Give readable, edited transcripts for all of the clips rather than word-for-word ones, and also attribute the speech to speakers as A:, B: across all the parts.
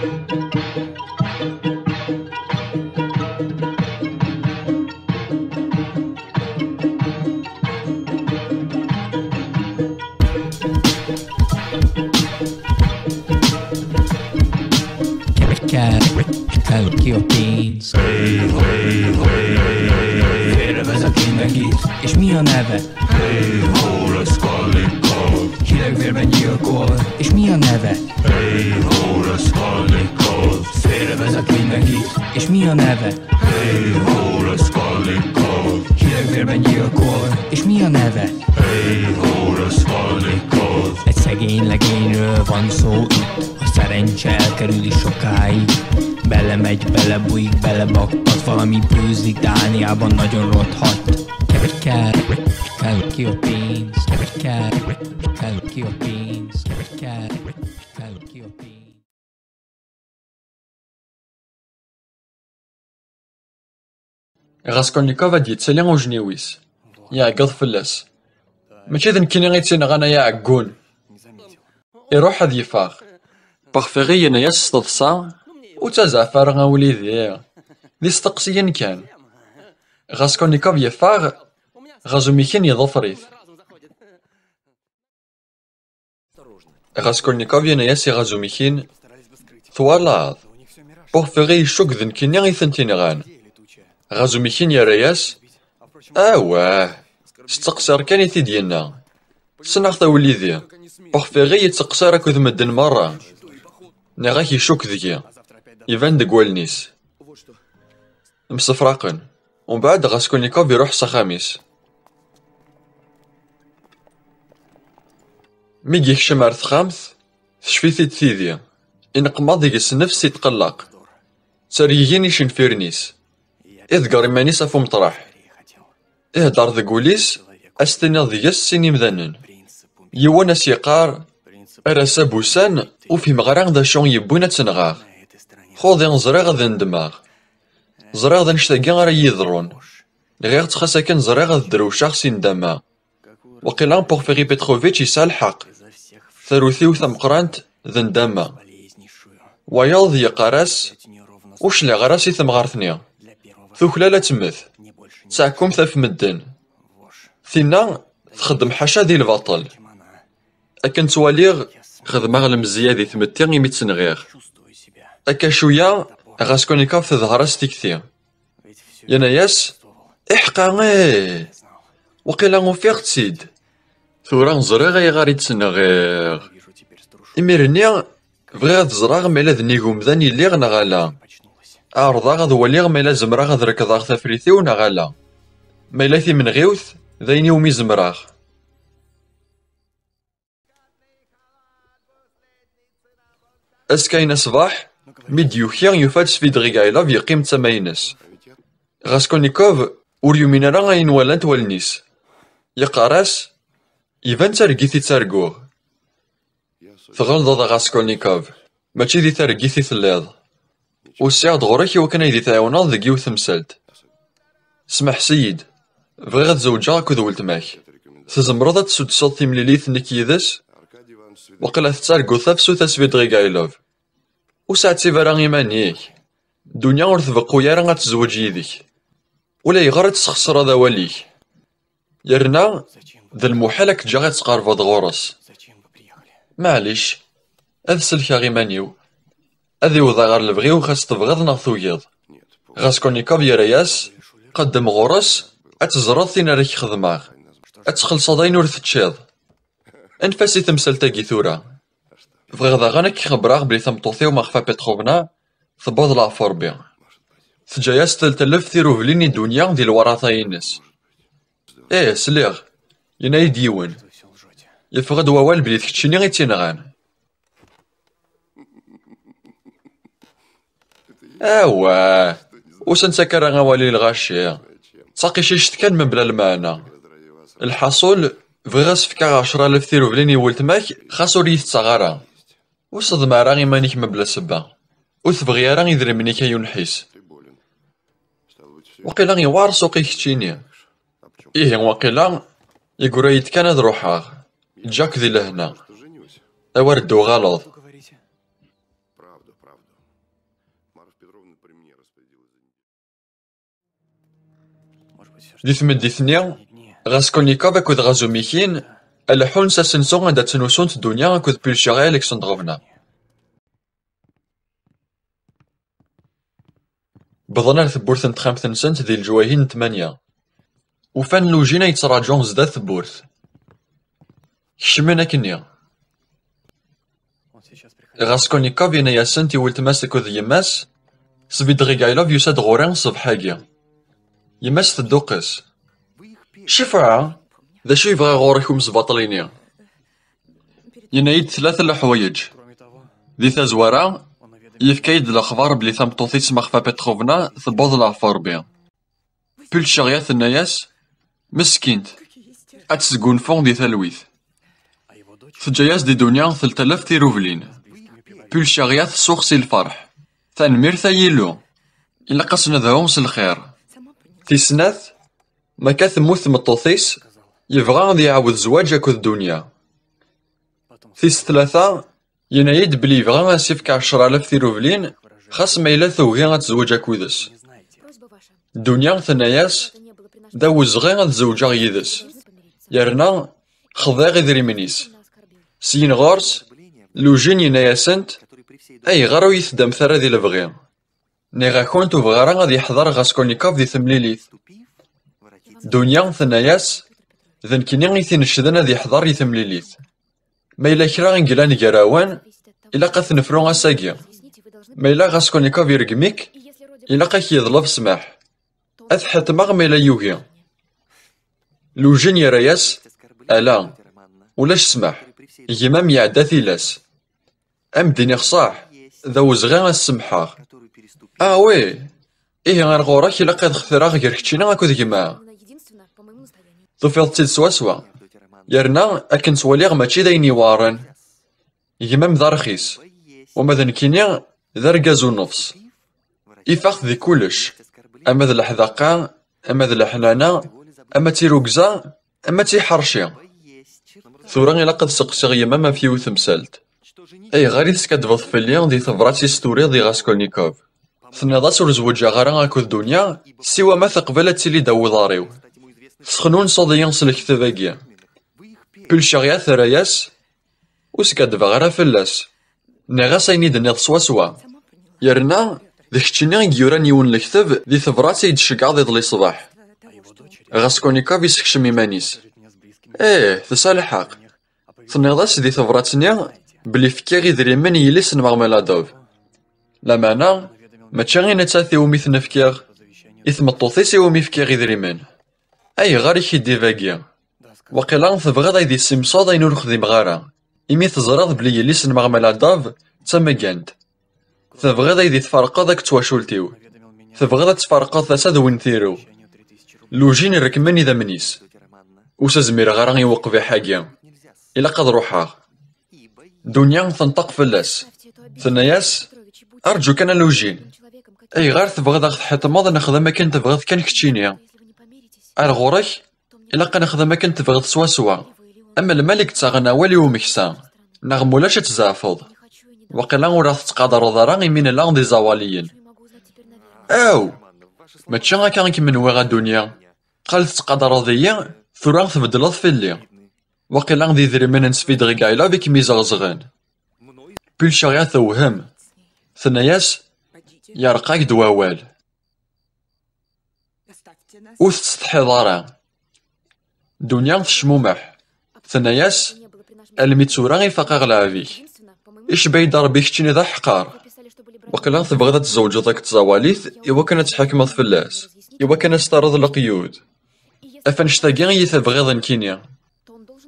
A: Beans. Félre vezetén megír, és mi a neve?
B: Hey-ho, lesz Kallikov.
A: Hidegvérben gyilkol, és mi a neve?
B: Hey-ho, lesz Kallikov.
A: Félre vezetén megír, és mi a neve?
B: Hey-ho, lesz Kallikov.
A: Hidegvérben gyilkol, és mi a neve?
B: Hey-ho, lesz Kallikov.
A: Egy szegény legényről van szó itt, a szerencse elkerüli sokáig. Belemegy, belebújik, belebaktat, valami bőzik, Dániában nagyon rothat. Kell ki a pénz, kell ki a pénz, kell ki a pénz.
C: Raskolnikov ad yettali ujniwis. يعقد فلاس. ماشي ذن كيني غيتينا غانا يعقون. يروح هاد يفاغ. باغفيغي انا ياس تضصا وتزعفر غا وليدي. دي ستقسيا كان. غاسكولنيكوف يفاغ غازو ميكين يضفريث. غاسكولنيكوف يناياس غازو ميكين ثوالاض. باغفيغي يشوك ذن كيني غيثنتين غان. غازو ميكين يراياس اواه ستقصر كان يتيدينا سناخذ وليدي باغفيغي يتقصر اكو مدن مرة نغاك يشوك ذكي يفان دقوالنيس مصفراقن ومن بعد غاسكولنيكوف يروح سخاميس مي يكشم ار ثخامث تشفيثي تثيدي إنقماض يقس نفس يتقلق ساريين يشنفيرنيس إذ قارمانيس أفو مطرح إهدار ذقوليس أستنى ذيس سيني مذنن يوانا سيقار أراسا بوسان وفي مغران ذا شون يبونا تنغاغ خوض ينزريغ ذا ندماغ زريغ ذا نشتاقي غير يضرون غير تخاسا كان زريغ ذا دروشاغ سين داما وقيلان بوغفيغي بيتروفيتش يسال الحق ثروثيو ثمقرانت ذا نداما وياض يقاراس وش لي غراسي ثمغارثني ثوكلا لا تمث تسعكم ثاف مدن ثينا تخدم حاشا ذي الباطل أكن تواليغ خدمة المزية ذي ثمتي غيمي تسنغيغ أكا شويا غاسكولنيكوف تظهرس تكثي يناياس إحقا غيه وقيلا غوفيغ تسيد ثورا نزريغ أي غاري تسنغيغ إميرني بغيغ تزراغ ميلا ذنيقوم ذاني الليغ نغالا أعرضا غاد وليغ ميلا زمرا غاد ركضاغ ثافريثيو نغالا ميلا ثي من غيوث ذايني ومي زمراغ أسكاين صباح ميديوخيا يفاتس في دغيقايلاف يقيم تماينس غاسكولنيكوف ور يومين راه غاين والانت والنيس يقاراس يفان تارقيثي تارقوغ تغلظ غاسكولنيكوف ماشي ذي تارقيثي ثلاظ وسعد غوريك وكان يدي تعاوناض ذي يوث مسالت سمح سيد بغيغ تزوجا اكو ذو ولتماك تزمرض تسود صوت مليليث نك يدس وقلا تتارقو ثافسو تاسفي دغيقايلوف وساعد سيفارا إيمانيك دنيا ور تبقو يا راه تزوج يديك ولا يغرد تسخسر هذا وليك يرنا ذا المحال كتجا غير تقارفض غورس معليش هذا سلكا غيمانيو هذا وضع غير البغيو خاص تبغض ناغ تويض غاسكولنيكوف يراياس قدم غورس اتزرد ثين راك خدماغ اتخلص داين ور تتشيض انفاسي تمثلتاكي ثورا بغيض غانك خبراغ بلي ثمطوثي وما خفا بيتخوفنا ثبوض لافور بيان تجاياس 3000 ثيروفليني دنيا ديال الوراثة ينس ايه سليغ ينايد يون يفقد ووال بلي تكتشيني غي تينغان اواه وسنسكر غوالي الغاشي تساقي شيشت كان من بلا المعنى الحصول فغاس فكا 10000 ثيروفليني ولتماك خاصو ريث صغارا وصدم راغي مانيك مبلا سبا وثبغي راغي يدرمني كي ينحيس وقيلا يوار سوقي كتشيني إيه وقيلا يقول كان هاد روحاغ جاك ذي لهنا أوردو غلط دي تمديثني غاسكولنيكوف أكود غازوميكين ألحون ساسنسو عند تنوسونت الدنيا أكود بيلشاغي ألكسندروفنا بضنا ثبورث نتخامث نسنت ذي الجواهين 8 وفان لوجينا يتراجعون زداد ثبورث كشمنا كنيا غاسكولنيكوف ينا ياسنتي ولتماس أكود يماس سفيد غيغايلوف يساد غوران صبحاكي يماس تدوقس شفعة ذا شو يبغى غوركم زباطليني ينايد 3 الحوايج ذي تزوارا يفكايد الأخبار بلي ثمطوثي تسمخ بيتخوفنا ثبوض العفار بيا بل شغيات الناياس مسكينت أتسقون فون دي ثلويث ثجاياس دي دنيا 3000 تيروفلين بل شغيات سوخسي الفرح ثانمير ثايلو إلا قصنا ذاومس الخير تيسناث ما كاثموث مطوثيس يبغى غادي يعاود زواج أكود الدنيا تيس 3 ينايد بلي يبغى غاسيفك 10,000 تيروفلين خاص ما إلا ثوغي غتزوج أكودس الدنيا ثناياس داوز غي غتزوجا يدس يرنا خضا غير منيس سين غورس لوجين يناياسنت أي غارو يثدم ثرا ذي لبغي نيغا كونت وبغارا غادي يحضر غاسكولنيكوف ذي ثمليليث دنيا ثناياس ذن كيني غيثين الشدن ذي يحضر يثمليليث ما إلا كرا غنقلا نقراوان إلا قاث نفرو غاساكي ما إلا غاسكولنيكوف يرقميك إلا قاك يظلف سماح أث حتماغ ما إلا يوغي لوجين يراياس ألا ولاش سماح يمام يعدا ثيلاس أم ديني خصاح ذا وزغان السمحاغ وي إيه غنغورك إلا قاد خثراغ غير كتشينا أكو ذيما طفيض سوا يرنا أكن سواليغ ماشي داين يوارن يمام ذا رخيص وماذا كينيا ذا رقازو نفس إفاق ذي كلش أما ذا الحذاقة أما ذا الحنانة أما تيروكزا أما تيحرشي ثورا إلا قد سقسيغ يمام فيو ثمسالت أي غاري تسكادفض فيليان دي ثبراتي ستوري دي غاسكولنيكوف ثنيضاس ورزوجا غارا أكو الدنيا سوا ما ثقبلت تيلي داو ضاريو سخنون صديان سلكتفاكيا بل شغيات ثراياس وسكادفا غارا فلاس نغاس أيني دنيض سوا يرنا ذيك تشيني يوران يون الكتاب ذي ثبراتي يدشقع ذي ضلي صباح غاسكولنيكوف يسكشم يمانيس تسال الحق ثنيضاس ذي ثبراتني بلي فكاغي دريمن يليس نمغملادوف لا معنى ما تشاغي نتاثي ومي ثنفكاغ إثمطوثي سي ومي فكاغي دريمن أي غاري كيدي فاكيا وقيلا تبغيض أيدي السمصاد أين ور خديم غارا إمي تزراد بلي يليس نمغملادوف تسمى كانت تبغيض أيدي تفارقا داك تواشولتيو تبغيض تفارقا ثاساد وين ثيرو لوجين ركمن إذا منيس وسازمير غارا يوقف حاجة إلا قد روحا دنيا تنطق فلاس ثناياس أرجو كان لوجين أي غير تبغيض أخذ حتماض نخدم كان تبغيض كان كتشينيا الغورك إلا قا نخدم كان تبغيض سوا أما الملك تاغنا والي ومكسا نغمولاش تزافض وقيلا ورا تتقادر ضرا يمين لا دي زواليين ما تشا كان من وغا الدنيا قال تتقادر ضيا ثورا تبدلض في اللي وقيلا ذي ذريمن نسفيد غيكايلا بك ميزغزغان بيل شغيا توهم ثناياس يرقاك دواوال وتستحي ضارا دنيا تشمومح ثناياس الميتسورا غيفاق غلافيك إيش بايدار بيك تشيني ذا حقار وقيلا تبغيض تزوج ذاك تزاواليث إوا كانت تحكمض فلاس إوا كانت تسترض القيود أفنشتاقي يتبغيض نكينيا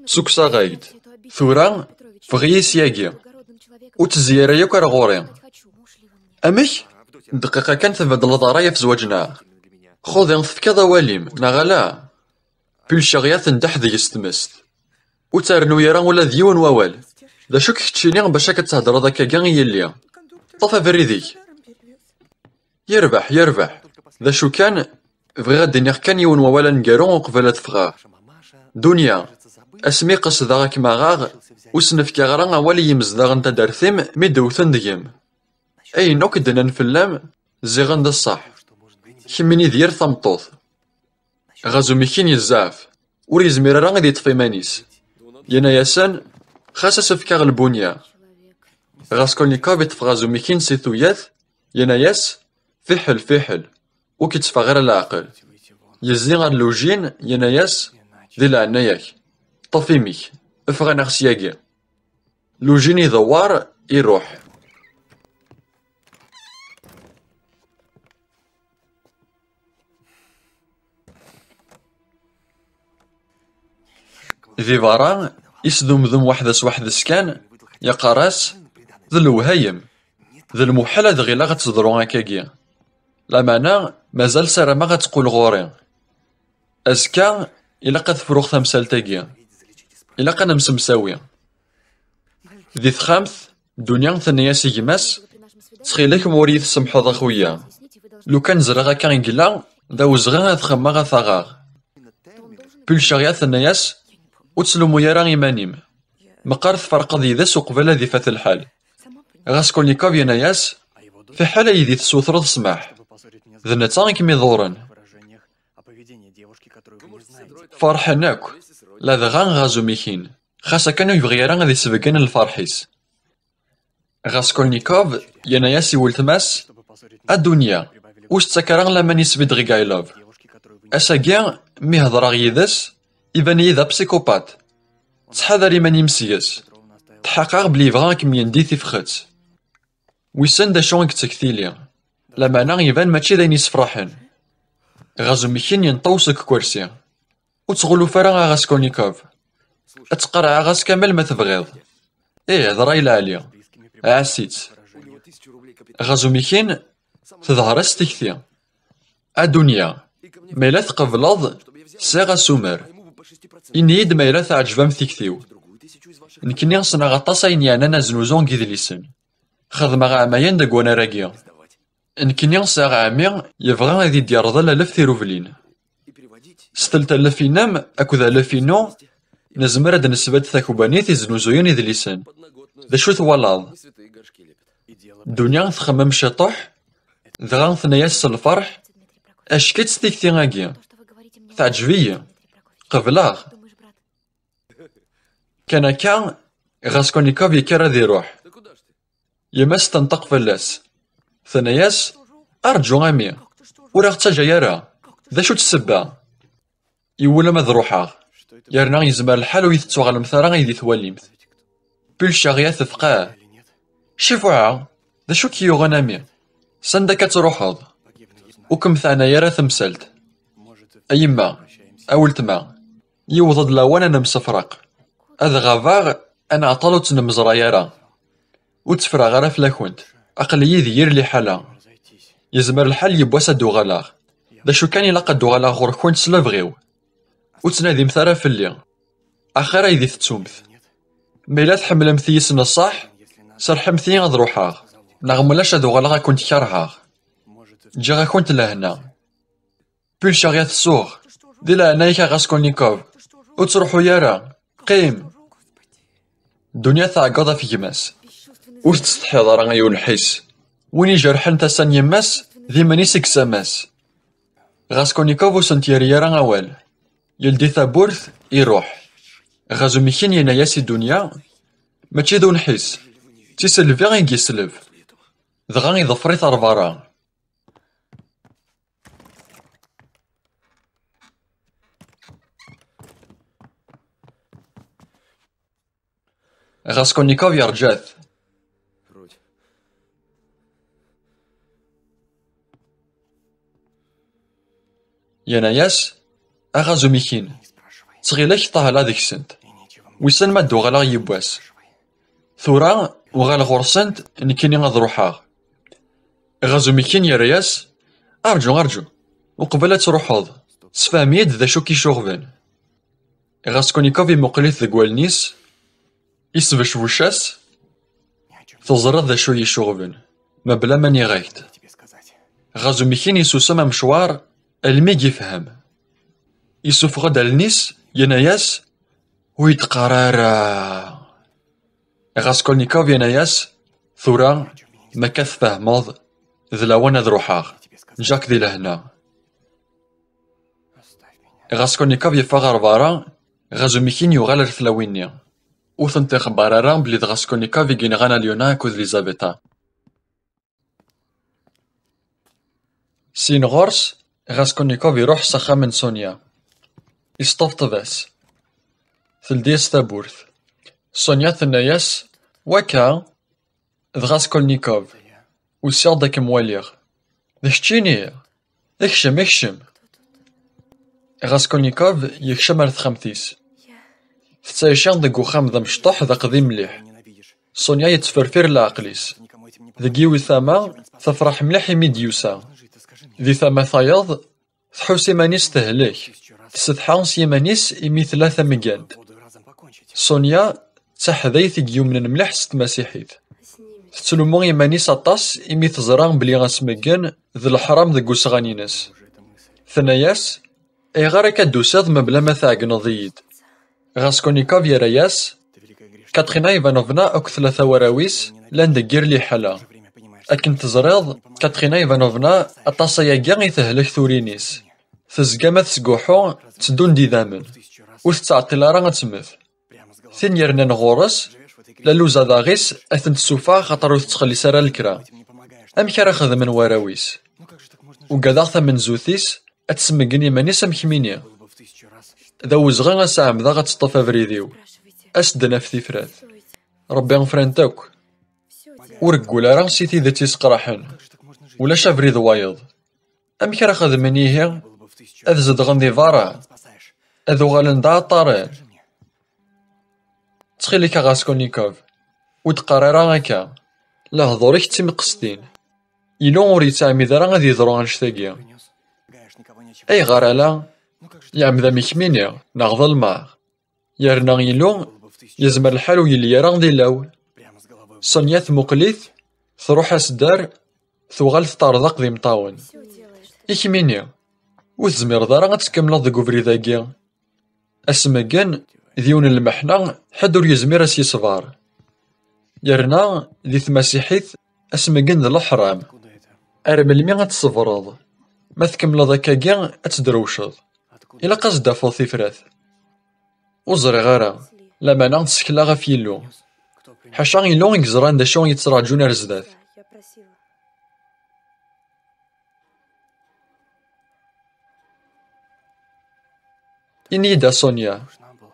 C: سوكسا غايد ثورا فغيس ياقي وتزيارة يوك غوري أمك دقيقة كانت تبدل ضرايا في زواجنا خوذي نثفكا ضواليم نغلا بيل شغيات ندح ذي يستمست وتارنو يرا ولا ذيون ووال ذا شوك كتشيني باش كتهضر ذاك كاع يليا طفا فريديك يربح ذا شو كان بغي غادي نيغ كان يون ووالا نقارو قبل تفغا دنيا اسمي قصدا كما غاغ وسنفكا غرا ولي يمزداغ نتا دارثيم مي دوثن ديم أين أك دنان فلام زيغن دا الصح كميني دير ثمطوط غازو ميكين يزعف ور يزمير راه غادي يطفي مانيس يانا ياسان خاصة سفكاغ البنية غاسكولنيكوف يطفى غازو ميكين سيثويات يانا ياس فحل وكيتفى غير العقل يزي غار لوجين يانا ياس دي العناياك طفي ميك افغا نغسياكي لوجين يدوار يروح ذي فاران يسدومذم وحدس كان يقراس ذا الوهايم ذا المحال هاد غيلا غتزدرو هكاكيا لا معنى مازال سارة ما غتقول غوري أزكا إلا قد فروغ تمثالتاكيا إلا قد نمسمساوي ذي ثخامث دنيا ثنيا سيجماس تخيلك موري تسمحوض أخويا لو كان زرغا كان يقلا دا وزغا هاد خما غاثاغاغ بيل شغيا ثنياس وتسلمو يارا إيمانيم مقارث فرق ذي ذا سقبل ذي فات الحال غاسكولنيكوف يناياس في حالة يدي تسوثرض سماح ذا نتا كمي ضورن فرحناك لا ذغان غازو ميكين خاصة كانوا يبغيارا غادي يسبقن الفرحيس غاسكولنيكوف يناياس يولتماس الدنيا وش تسكرا لما نسبد غيغايلوف أساقيا مي هضرا غيدس يبان يذا بسيكوبات تحذر من يمسيس تحقق بلي يبغا كم يندي تفخت ويسن دا شون كتكتيليا لا معنى يبان ماشي داين يسفرحن غازو ميكين ينطوسك كرسي وتغلو فرا غاسكولنيكوف اتقرع غاس كامل ما تبغيض هضرا إلا عليا عسيت غازو ميكين تظهر استكثي الدنيا ما لا تقبلض ساغا سومر إنيد ما إلا تعجبام ثيكثيو نكني غصنا غطاسا إنيانا نازنوزون كيدليسن خدمة عامين دا كوانا راكيا نكني غصا عامي يبغى غادي دير ظل ألف ثيروفلين ستلت ألفينام أكوذا ألفينو نزمر هاد نسبات ثاكوباني تيزنوزوين إدليسن دا شو ثوالاض دنيا تخمم شطوح دغا ثنياس الفرح أشكيت ستيكتي غاكيا تعجبية قبلاغ كان كان غاسكولنيكوف يكرا ذي روح يمس تنطق فلاس ثنياس أرجو غامي وراغ تجايرا ذا شو تسبا يولا ما ذروحا يرنا يزمر الحال ويثتو على المثارا غيدي ثواليمت بيل شاغيا تثقاه شفوعا ذا شو كيو غنامي سندا كتروحض وكم ثانا يرا ثمسلت أيما أولتما يوضد لاوانا نمسفرق أذ غافاغ أنا عطالو تنمزرا يارا وتفرا غرا فلاكونت أقلي ذير لي حالا يزمر الحال يبواسا دوغالاغ دا شو كان يلاقى دوغالاغ غور كونت سلافغيو وتنادي مثارا فلي أخيرا يدي تتسومث ميلا تحمل مثيسن الصح سرح مثي غاد روحاغ نغملاش دوغالاغ كنت كارهاغ جا كنت لهنا بيل شاغيات السوغ دي لعنايكا غاسكولنيكوف وتروحو يارا قيم الدنيا تعقض في يماس وش تستحيض راه يونحيس وين يجرحن تسان يماس ذي ماني سكساماس غاسكولنيكوف وسنتيري يارا غوال يلدي ثابورث يروح غازو ميكين يناياس الدنيا ماشي دون حيس تيسلفي غير يسلف دغا يظفري ثربارا غاسكولنيكوف يرجعت يناياس أغازو ميكين تغيلاك طاهلا ديك السنت ويسن ما دوغالا يبواس ثورا وغال غورسنت نكيني غاد روحاغ غازو ميكين يرياس أرجو وقبل تروحوض تسفهميد ذا شو كيشوغبن غاسكولنيكوف يمقليت ذا والنيس يسبش وشاس تزرد ذا شو يشوغبن ما بلا ماني غايت غازو ميكين يسوسم مشوار الميك يفهم يسوف غدا النيس يناياس ويتقرارا غاسكولنيكوف يناياس ثورا ما كتفهمض ذ لوان ad روحاغ جاك ذي لهنا. غاسكولنيكوف يفا غار برا غازو ميكين يوغال رثلاويني وثنتي خبار راه بلي غاسكولنيكوف يكين غانا ليونا كود ليزابيتا. سين غورس غاسكولنيكوف يروح سخا من سونيا يسطفطباس ثلديس تابورث. سونيا ثناياس وكا ذ غاسكولنيكوف وسيغ داك مواليغ ذاك تشيني اكشم. غاسكولنيكوف يكشم ار تخمتيس تتعيشان داك وخام ذا مشطوح ذا قديم مليح. سونيا يتفرفر لعقليس ذاك يوي ثاما تفرح مليح يميديوسا ذي ثاما ثايض تحوس يمانيس تهلك تستحانس يمانيس يمي ثلاثة مقاند. سونيا تحذيث يومن مليح ست مسيحيت تتلومو يمانيس اطاس يمي تزران بلي غاسمكن ذي الحرام ذاك وسغانينس. ثناياس اي غير كدوساض مبلا ما تعقنض يد. غاسكولنيكوف يراياس كاترينا ايفانوفنا اوك ثلاثة وراويس لان دقير لي حلا اكن تزريض كاترينا ايفانوفنا اطاسا ياكا يتهلك ثورينيس تزقا ما تسقوحو تدون دي ذامن وتتعطي لا راه تمث. ثين يرنان غورس لالوزا داغيس اثن تسوفا خاطر تتخلي سارا الكرا امك راه خدمن وراويس وكذا ثمن زوثيس اتسمكني مانيس امكميني ذا وزغا ساعم ذا غتسطفى فريديو اسدنا في ثفرات ربي غفرانتاك ورقولا راه سيتي ذا تيسقراحن ولا شافري ذوايض امك راه خدمني هي اذ زدغن ذي فارا اذو غالن دا طارين تخيلك غاسكولنيكوف وتقرر هكا لا هضوريك تيمقصدين يلون وريت عمي ذا راه غادي يضرو غنشتاقي اي غارالا يعمدا ميكميني ناغض الماء يرنا يلون يزمر الحال ويلي راه غادي لاو. سونيا ثموقليث تروح اسدار ثوغال تطارضق ذي مطاون إكميني وتزمير ذا راه غتكمل ذاك وفري ذاكي اسمكن ديون المحنة حد ور يزمير اس يصبر يرنا ذي ثماسيحيث اسمكن ذا الحرام ارمل مي غتصبرض ما تكمل ذاك كاع اتدروشض الا قصد فوض ثفرات وزري غارا لما ناغ تسكلا غف يلو حاشا يلو يكزران دا شو يتراجون رزدات. إني دا سونيا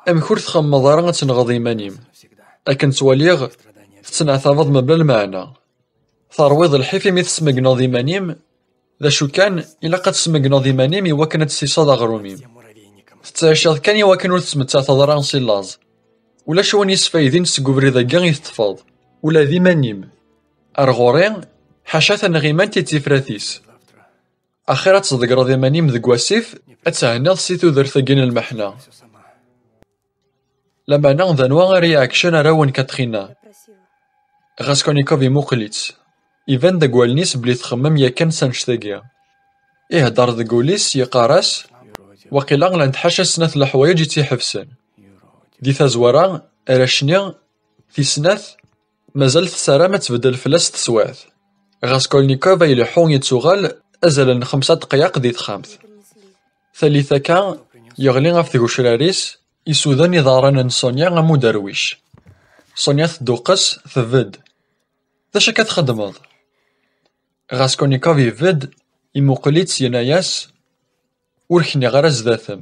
C: أم كور تخمض راه تنغض إيمانيم أكن تواليغ تتنعتبض مبلا المعنى ترويض الحيف مي تسمقناض إيمانيم ذا شو كان إلا قد تسمقناض إيمانيم إوا كانت تسيصاد غروميم تتعشاض كان إوا كان ور تسمتعتض راه نصيلاز ولا شوان يسفايدين تسقوبري ذا كاع يتفاض ولا ذي مانيم أرغورين حاشا ثنغيمان تيتفراثيس أخيرا تصدق ذي مانيم ذا كواسيف أتهناض سيتو ذر ثقين المحنة لما نغ ذنوا رياكشن راون كاتخينا غاسكولنيكوف يموقليتس إيفان دا كوالنيس بلي تخمم ياكن سانشتاقيا إهدار ذا كوليس يقاراس وقيلا غلان تحاشا سنة الحوايج يتيحفسن دي ثازورا راشنيا في سناث مازال تسارا ما تبدل فلاس تسواث غاسكولنيكوف يلحون يتسوغال أزل 5 دقايق دي تخامث ثالثا كان يغلي غف ذو شراريس يسودان يضارن سونيا غمو درويش سونيا تدوقس ثفد ذاش كتخدمض غاسكولنيكوف يفد يموقليت يناياس وركني غير زداثم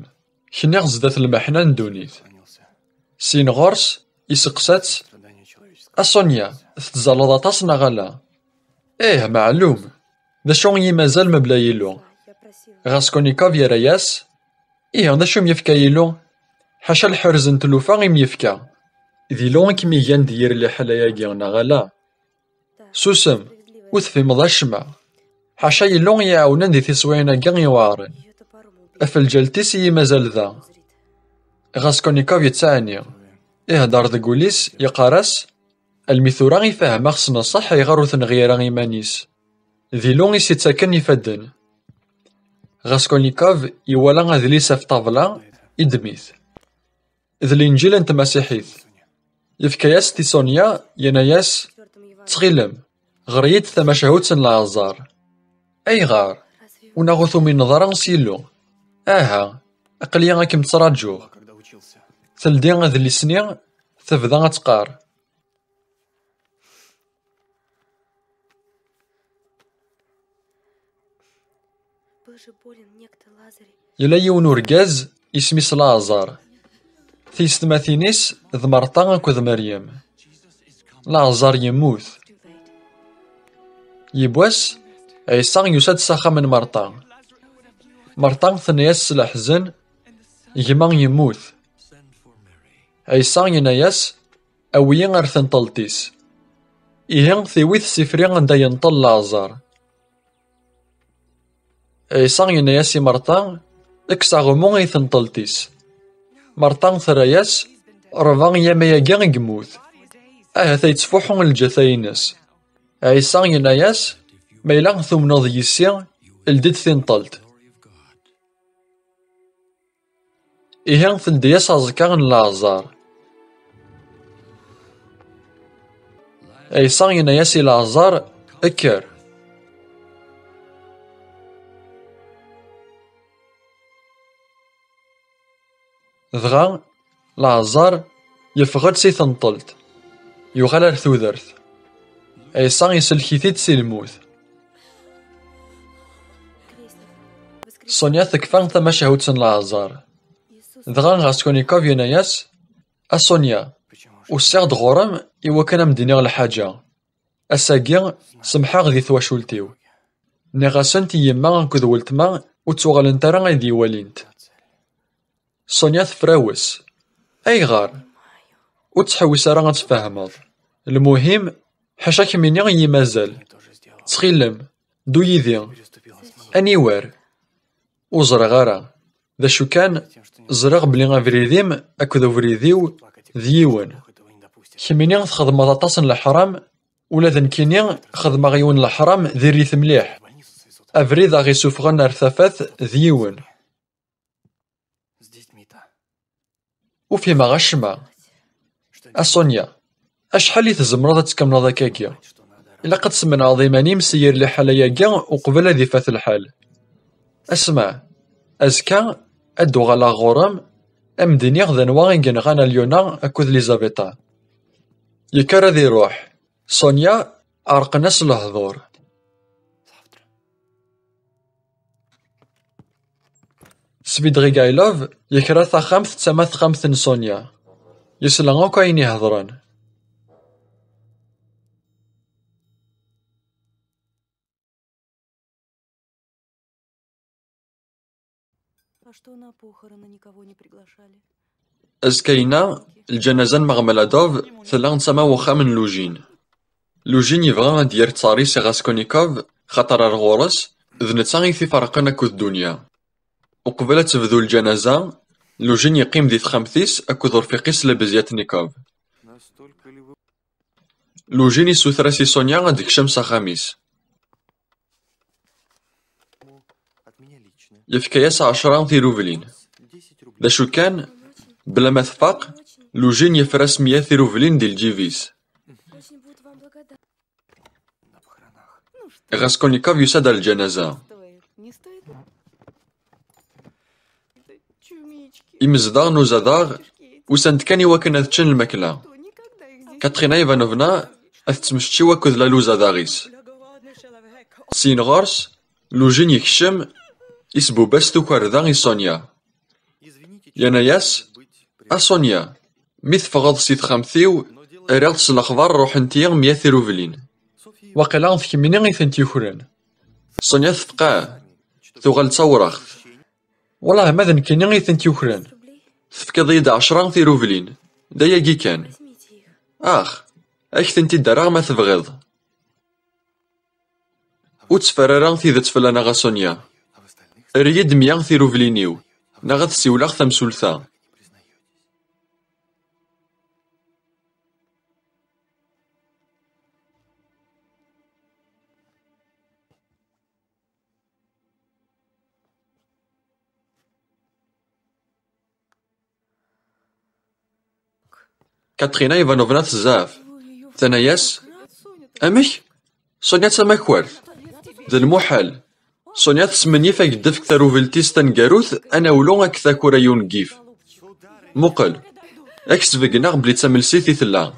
C: كني غزداث المحنة ندونيت سين غورس يسقسات أسونيا تتزالض أطاس غالا إيه معلوم ذا شو مازال مبلا يلو غاسكولنيكوف يراياس إيه ذا شو ميفكا يلو حاشا الحرز نتلوفا غي ميفكا ذي لون كمي يان دير لي حلايا كيغنا غالا سوسم وثفي مضاشما حاشا يلون يعاونن ذي تسوينا كاع يوارن أفل جلتيسي مازال ذا غاسكولنيكوف يتساني يهدر ذا كوليس يقارس الميثورا يفهم خصنا صح يغارو ثنغيرا إيمانيس ذي لون يسيتساكن يفدن غاسكولنيكوف يوالا غادليس في طابلا يدميث ذ الإنجيل أنت مسيحيث يفكاياس تي سونيا يناياس تغيلم غريت تماشهوت العزار. أي غار ونغثو من نظرة سيلو. آها أقليا راكم تراجو. تلدي غاد لي سنين تبدا غتقار. يلا يون وركاز اسميس لازار. تيست ماثينيس ذ مرتا أكد مريم. لازار يموت. يبواس عيسى يساد ساخا من مرتا. مرتا ثنياس الحزن يما يموت. عيسى يناياس أويا غير ثنطلتيس. إيهن ثيويث سفري غندا ينطل لازار. عيسى يناياس مرتا اكسا غمو غي ثنطلتيس. مرتا ثراياس ربا ياما ياكا يموت. تيتفوحو الجثاينس. عيسى يناياس ميلا ثمنوض يسي الدد ثنطلت. إيهن ثندياس أزكا لازار. عيسى يناياس لازار أكر. دغا لازار يفغد سي ثنطلت. يغال ار ثودرت. عيسى يسلكيتيد سي الموت. سونيا تكفان تماشهوت لازار. دغا غاسكونيكوف يناياس أسونيا وسيغ غورم إوا كان مدينيغ الحاجة. أساقي سمحا غدي ثواشولتيو. نيغاسنت يما كود ولتما وتوغالن ترى غيدي والينت. سونيا تفراوس. أي غار وتحوس راه غتفهمض. المهم حاشاك مني غي مازال. تخيلم دو يدي أنيوار وزرا غارا. ذا شو كان زرغ بلي غافريديم أكدو فريديو ديون. كميني تخدم طاطاس الحرام ولا ذنكيني خدم غيون الحرام ذي ريث مليح. أفريد غي سوفغن ارثافات ديون. وفي ما غشما أسونيا أشحال تزمرض تكمل ذاكاكيا. إلا قد سمن عظيماني مسير لي حاليا كاع وقبل ذي فات الحال. أسمع أزكا أدو غالا غورم أمديني غدا واغن غانا ليونا أكود ليزابيتا. يكرا ذي روح. سونيا أرقناس الهضور. سبيد غيغايلوف يكرا ثاخامث تسمى ثخامث سونيا. يسلغو كاين يهضران. أزكينا الجنازة مغملادوف ثلاث تسمى وخا من لوجين. لوجين يبغى دير تصاريس غاسكونيكوف خاطر الغورس ذنتا غيثي فرقنا كود الدنيا. وقبل تبدو الجنازة لوجين يقيم ذي خمثيس أكود رفيقيس لبزياتنيكوف. لوجين يسوثراسي سونيا غاديك شمس خميس. يفكياس 10 ثيروفلين. ذا شو كان بلا ما تفاق لوجين يفرس 100 ثيروفلين ديال الجيفيس. غاسكونيكوف يساد الجنازة. إمزداغ نوزاداغ وسانت كان يواكن أذتشن الماكلة. كاترينا إيفانوفنا أثتمشتشي واكد لا لوزاداغيس. سين غارس لوجين يكشم يسبو باس توكارداغي سونيا. ياناياس أسونيا ميث فغض سيث خامثيو أريغتس الأخبار روح انتيغ 100 ثيروفلين. واقيلا غنفكميني غيثنتي يخران. سونيا تفقاه ثوغال تصورخت. والله ماذا نكيني غيثنتي يخران. تفكض يد 10 ثيروفلين. داياكي كان. آخ أكثنتي دراغ ما تبغيض. وتسفرارا ثيذت فلانا غا سونيا. ريد 100 ثيروفلينيو. نغث سيولاغ ثمسولثا. كاترينا إيفانوفنا تزاف. ثناياس أمك سونيا تماكورث ذا المحال سونيا تسمنيف أكدف كتاروفلتيس تنقاروث أنا ولو أكثا كورايون كيف مقل أكس فيقنا بلي تملسيثي ثلا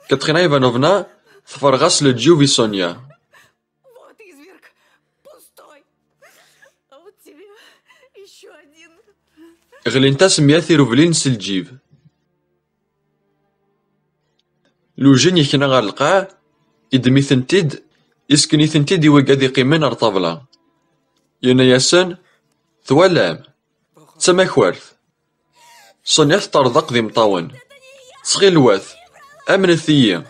C: كاترينا إيفانوفنا تفرغاس لجيو في سونيا.
D: Вот изверг пустой. А вот тебе еще один.
C: غلينتاس مياثي روفلين سلجيف لوجين يكنا غار القاع إدمي ثنتيد إسكني ثنتيد يوقاد يقيمين ار طابلة يانا ياسن ثوالام تماكوارث سونيا تطردق ذي مطاون تسغي الواث أمن الثيي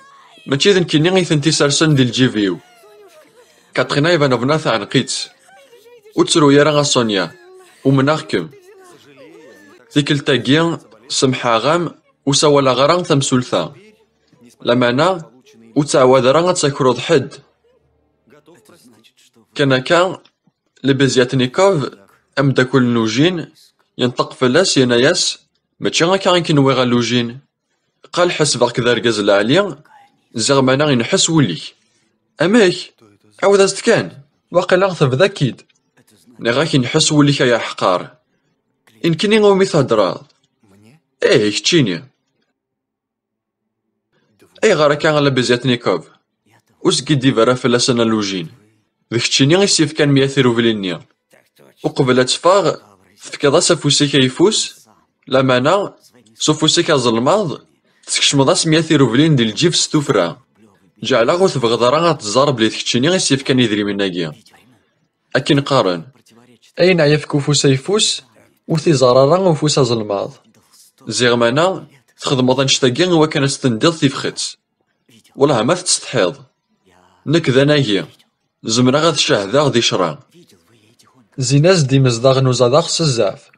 C: ماشي ذن كيني غيثنتي سارسن دي الجيفيو كاترينا إيفانوفنا ثعنقيت وتسرو يارا سونيا ومناغكم ذيك التاقيا سمحا غام وساوالا غران تمسولثا لمانا وتعواد راه تاكروض حد كان لبزياتنيكوف ام داكل نوجين ينطق فلاس يناياس ماشي غاكا غنكنوي غا لوجين قال حسبك كذا ركاز العالية زغمانا ينحس ولي اماك عاود ازت كان واقيلا تبدا كيد ني غاكي نحس وليك يا حقار إن كني غومي تهدرا إيه كتشيني أي غارا كان غالا بزياتنيكوف وسكي ديفارا فلاسنا لوجين ذيك كتشيني غيسيف كان مياثيرو فيلينيا وقبل تفاغ تفكضا سافوسيك يفوس لامانا سوفوسيك ظلماض تكشمضا سمياثيرو فيلين ديال الجيف ستوفرا جعلا غو تبغضا راه تزار بلي كتشيني غيسيف كان يدري مناكيا أكين قارن أين عيفكو فوسا يفوس وثي زرارا وفوسا ظلماض زيغمانا تخدمض نشتاقين وكانت تنديض تيفخت والله ما تستحيض نك ذناهي زمرا غاد شاهدا ذي شرا زيناز دي مزداغ نوزاداغ سزاف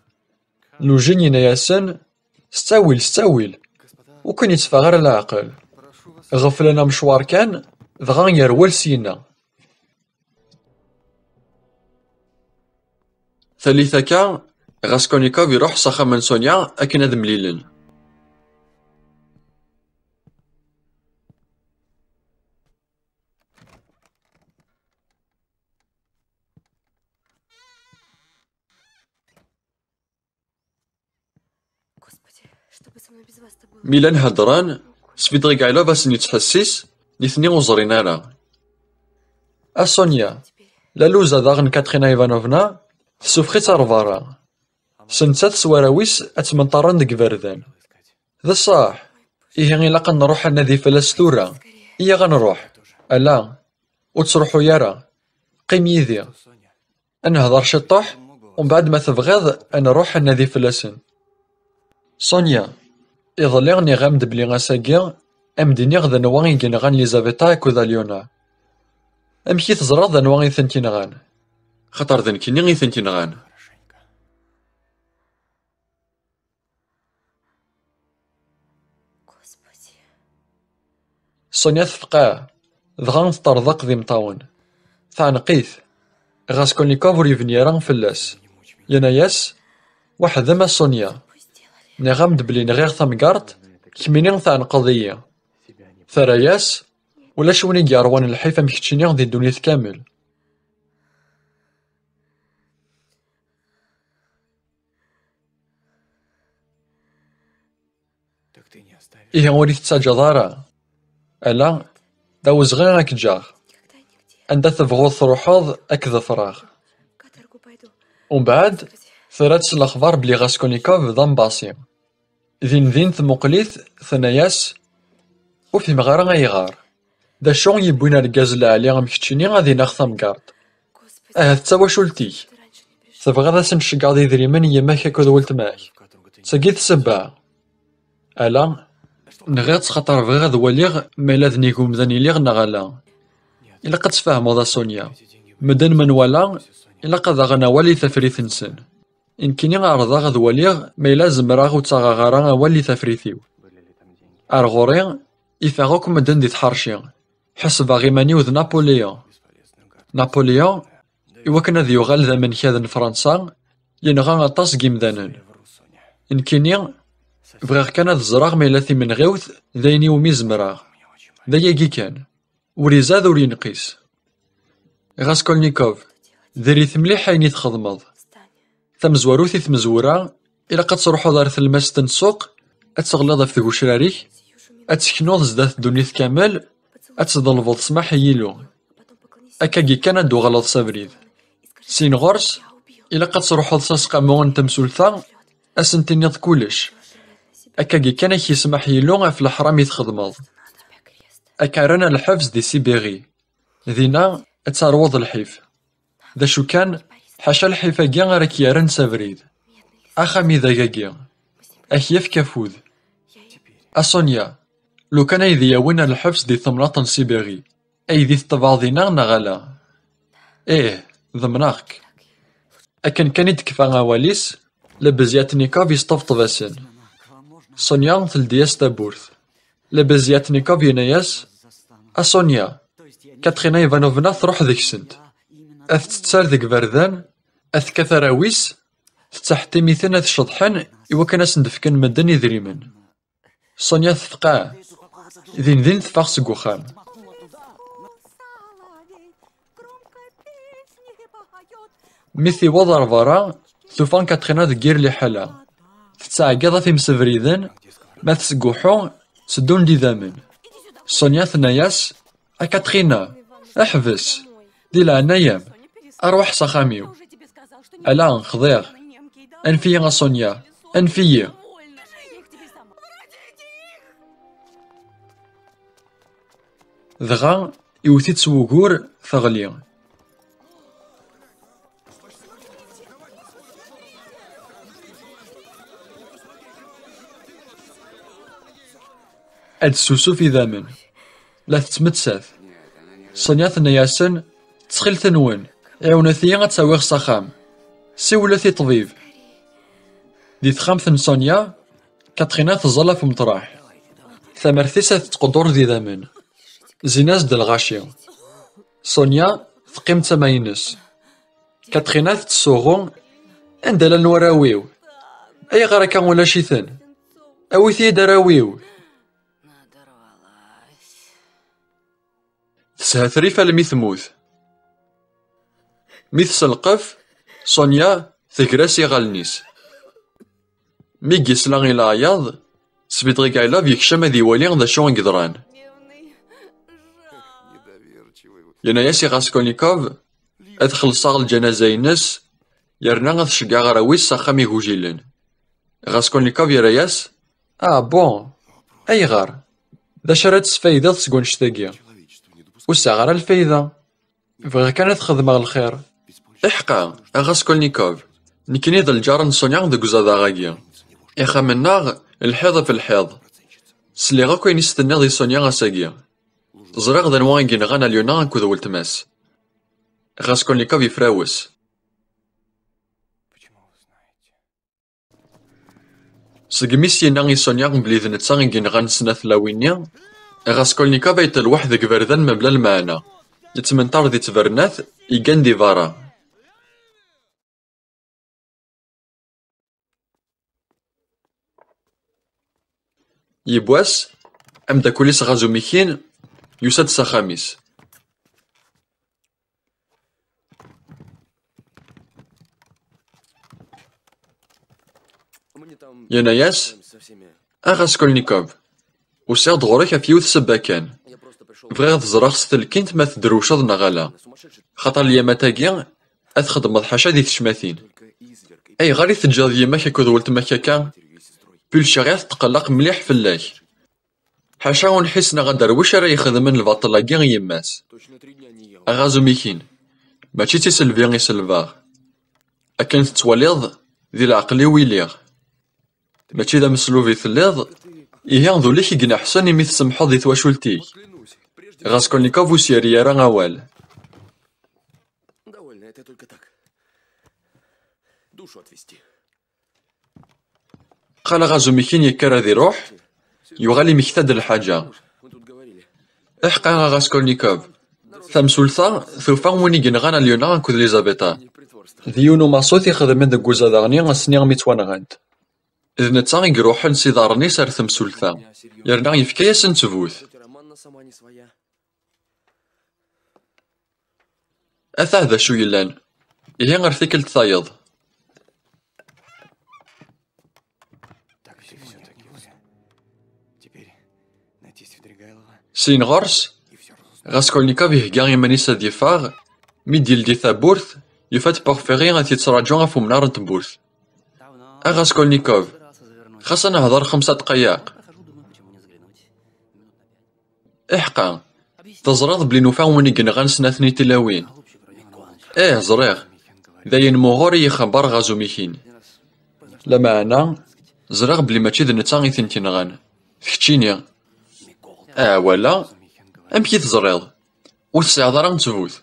C: لوجين يناياسن ستاويل وكان يتفا غير العقل غفلنا مشوار كان دغا يروال سينا ثالثا كان غاسكونيكوف يروح ساخا من سونيا أكن هاد مليلن
D: Господи, что бы со мной без вас-то было?
C: ميلان هدران سفيد غيقعلو باش نتحسس نيثني وزرين راه سونيا لا لوزا داغن كاترينا إيفانوفنا تسوفخيت رفارا سنتات سواراويس أتمنطران ديك بردان ذا صح إيه غيلاقا نروح نادي فلاس ثورة إيه غنروح ألا وتروحو يارا قيم يدي أنهضر شطوح ومن بعد ما تبغيض أنا نروح نادي فلاسن سونيا إظلي غني غامد بلي غاساكي أمديني غدا نواغي كنغان ليزافيتا كوذا ليونا أمكي تزرى ذا نواغي ثنتي نغان خاطر ذن كيني غي ثنتي نغان
D: Господи.
C: سونيا تفقع دغا تطرزق ذي مطاون تعنقيث غاسكولنيكوف ور يفني راه فلاس يناياس واحد ما سونيا ني غامد بلي نغير ثمقارت كميني تعنقض ليا ثراياس ولا شوني كاروان الحيفا مكتشيني غدي الدنيا كامل إيه ولي تتساجد راه ألا داوز غير راك جاغ
D: Никогда и нигде.
C: أنت تبغض تروحوض أكذا فراغ
D: Каторгу пойду.
C: ومن بعد ثرات الأخبار بلي غاسكونيكوف ذا مباسي ذين ثمقليث ثناياس وفي مغارة غيغار دا شون يبوينا ركاز العالي غمكتشيني غادي ناخذ مقارد
D: Господи,
C: تساوى شولتيك
D: ты раньше не пришел.
C: تبغى ذا سنشقاض يدريمن يماك هكا ذولت معاك تساقيت سبع ألا نغيت خاطر بغي غاد وليغ مالا ذنيكو مداني ليغ نغالا إلا قد تفاهمو ذا سونيا مدن من ولا إلا قد غنا ولي ثفريث نسن إن كيني غارضا غاد وليغ مالا زمراغ وتاغا غارا ولي ثفريثيو أرغوري إفاغوك مدن دي تحرشي حسب غيماني وذ نابوليون إوا كان ذي يغال ذا من كاذن فرنسا ينغا غطاس كيمدانن إن كيني بغيغ كان ذ زراغ ميلا ثي من غيوث ذايني ومي زمراغ ذا ياكي كان ور يزاد ور ينقيس. غاسكولنيكوف دريت مليح أين تخدمض. تمزوروثي تمزورا إلا قد تروحو دار تلماس تنسوق أتغلظ في وشراريك أتسكنوض زدات دونيث كامل أتضلفض سماح يلو أكاكي كان أدو غلط سابريد سين غرس إلا قد تروحو تساسقا مون تمسولتا أسنتينيض كلش أكاكي كان يسمح يلو في الحرام يتخدمض أكارنا الحفظ دي سيبيغي ذينا أتاروض الحيف ذا شو كان حاشا الحيفا كيا راك يارن سابريد أخامي ذاكاكيا أكياف كافوذ أسونيا لو كان يذي ياوين الحفظ دي ثمناط سيبيغي أي ذي الطباضينا نغالا إيه ضمناك أكن كان يتكفى غواليس لبزياتنيكوف يستفطب أسن سونيا تلدياس تابورث لبزياتنيكوف يناياس أسونيا كاترينا إيفانوفنا تروح ذيك سنت أث تتسال ذيك بردان أث كثراويس تتحتي ميثنا أث شطحن إوا كان سندفكن مدن يذريمن سونيا تثقع ذين تفاق سكوخام ميثي وضر برا ثوفان كاترينا ذكير لي حالا تتعقض في مسفريدن ما تسقوحو سدون دي ذامن سونيا ثناياس كاترينا احبس دي العنايام أروح سخاميو ألا خضير أنفيا سونيا أنفيا دغا يوثي تسوغور ثغلي أد سوسو في ذامن لا تتمتساث صنيا ثنياسن تسخيل ثنون عونثيا غتساويغ صخام سيولثي طبيب دي تخامثن صنيا كاترينا تظل في مطراح ثمرثيسة تقدر ذي ذامن زيناز دالغاشي صونيا تقيم تماينس كاترينا تسوغو عندها نوراويو أي غراكا ولا شيثن أويثي دراويو تسهثريفا لمي ثموت مي تسلقف صونيا تكراسي غالنيس مي كيسلاغي لاياض سبيطغي كايلاف يكشم ذي وليغ ذا شون قدران يناياسي غاسكولنيكوف أدخل صاغ الجنازة ينس يرنا غاث شقا غراويس ساخامي هوجيلن غاسكولنيكوف يراياس بون أي غار ذا شرات سفايدة تسقون شتاقيا وسا غير الفايدة بغا كانت تخدم الخير إحقا غاسكولنيكوف نكني ذا الجار نصونيا ذا قزادا غاكيا إخا مناغ الحيض في الحيض سليغا كوين يستنى ذي صونيا غاساكيا زريغ ذا نواغي نغانا اليونا كوذا ولتماس غاسكولنيكوف يفراوس سقميس يناغي صونيا بلي ذا نتساغي نغان سنة لاوينيا غاسكولنيكوف يتلوح ذاك بردان مبلا المعنى يتمنطار ذي تفرناث يقان دي فارا يبواس أمدا كوليس غازو ميكين يساد سخاميس يناياس غاسكولنيكوف وسيغ غوريك فيوث سباكان بغيغ تزراغ ستلكينت ما تدروشض نغالا خاطر الياما تاكيا أتخدمض حاشا دي تشماثين أي غاري تجاض يماك أكود ولتماك هكا بلشا غير تقلق مليح فلاك حاشا ونحس نغادر واش راه يخدمن الباطلاكي يماس أغازو ميكين ماشي تيسلفي غي سلفاغ أكن تتوليض ذي العقلي ويليغ ماشي ذا مسلوفي ثليض إيهان ذوليك يقنا حسن يمي تسمحو ذي تواشولتيك غاسكولنيكوف وسيري يرى غوال قال غازو ميكين يكرا ذي روح يغالي مكتاد الحاجة إحقا غاسكولنيكوف ثمسولثا ثوفا ويني جنغانا اليونا كود ليزابيتا ذيونو ماسوث يخدمن ذا كوزا داغني غاسني ميتوانغانت إذ نتا يروحن سيدارني سار ثمسولثا يرنا يفكايا سنتفوث أثاه ذا شو يلان إيه غير ثيكل تايض. سين غرس غاسكولنيكوف يهكا يمانيس هاد يفاغ مي ديال دي ثابورث يفات بارفيغي غادي تراجعو غفو منار تبورث. غاسكولنيكوف خاصنا نهضر 5 دقايق. إحقا تزرد بلي نوفا وني كنغان سناثني تلاوين. زريغ داين موغوري يخبر غازو ميكين. لما أنا زريغ بلي ماشي ذا نتا غي ثنتينغان تكتشيني. ولا أمكي تزريض وتسعى ضرا نتفوت.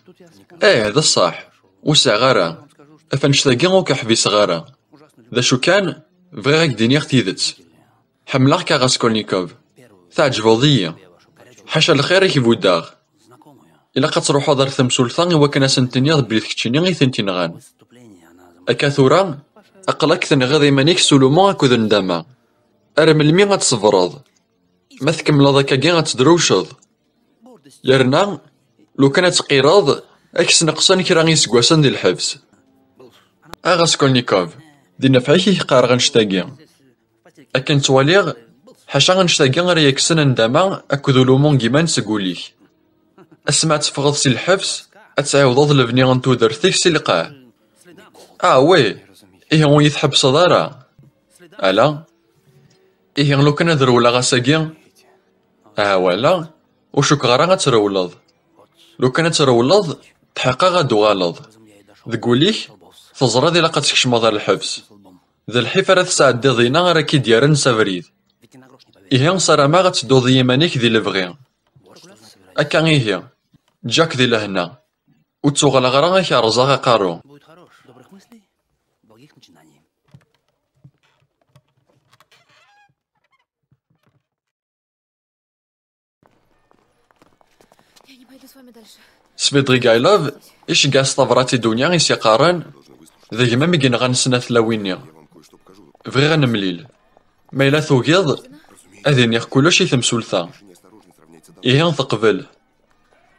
C: هذا الصح وسع غارة أفنشتاقي غوك حبيس غارة. ذا شو كان بغي غاك دينيغ تيدت حملاغ غاسكولنيكوف تعجبو ضيا حاشا الخير يكيفو داغ. إلا قد تروحو دار ثمسولثان إوا كان سنتينيغ بلي تكتشيني غي ثنتينغان. أكا ثورا أقلك ثنغاض يمانيك سولومون أكو نداما أرملمي غتصبرض ما تكملض هكاكي غتدروشض. يرنا لو كانت تقيرض أكس نقصان كرا غيسكواسن ديال الحبس. غاسكولنيكوف دي نفعيك يقار غنشتاقي أكا نتواليغ حاشا غنشتاقي غير يكسن نداما أكو ذولومون كيما نسقوليك. أسمع تفغض سي الحبس أتعاوضض لبني غنتودر ثيك سي القاع. وي إيه هو يتحبس دارا. ألا إيه لو كان ذرولا غاساقي ولا وشوك غارا غترولض. لو كانت ترولض تحقا غادو غالض. ذكوليك تزرى ديلا قد تكشمض الحبس. ذا الحيف راه تسعدي ضينا راه كي ديارن سافريد. إيه صرا ما غتدو ضي يمانيك دي لبغي. أكا إيه جاك دي لهنا وتسوغ غارا غاك رزاغ قارو. سفيدريغايلوف إيش كاع سطافراتي دنيا إيش يقارن ذا كيما مي غنسنا ثلاويني بغي غنمليل ما إلا توكيض أذينيغ كلشي ثمسولثا. إيه تقبل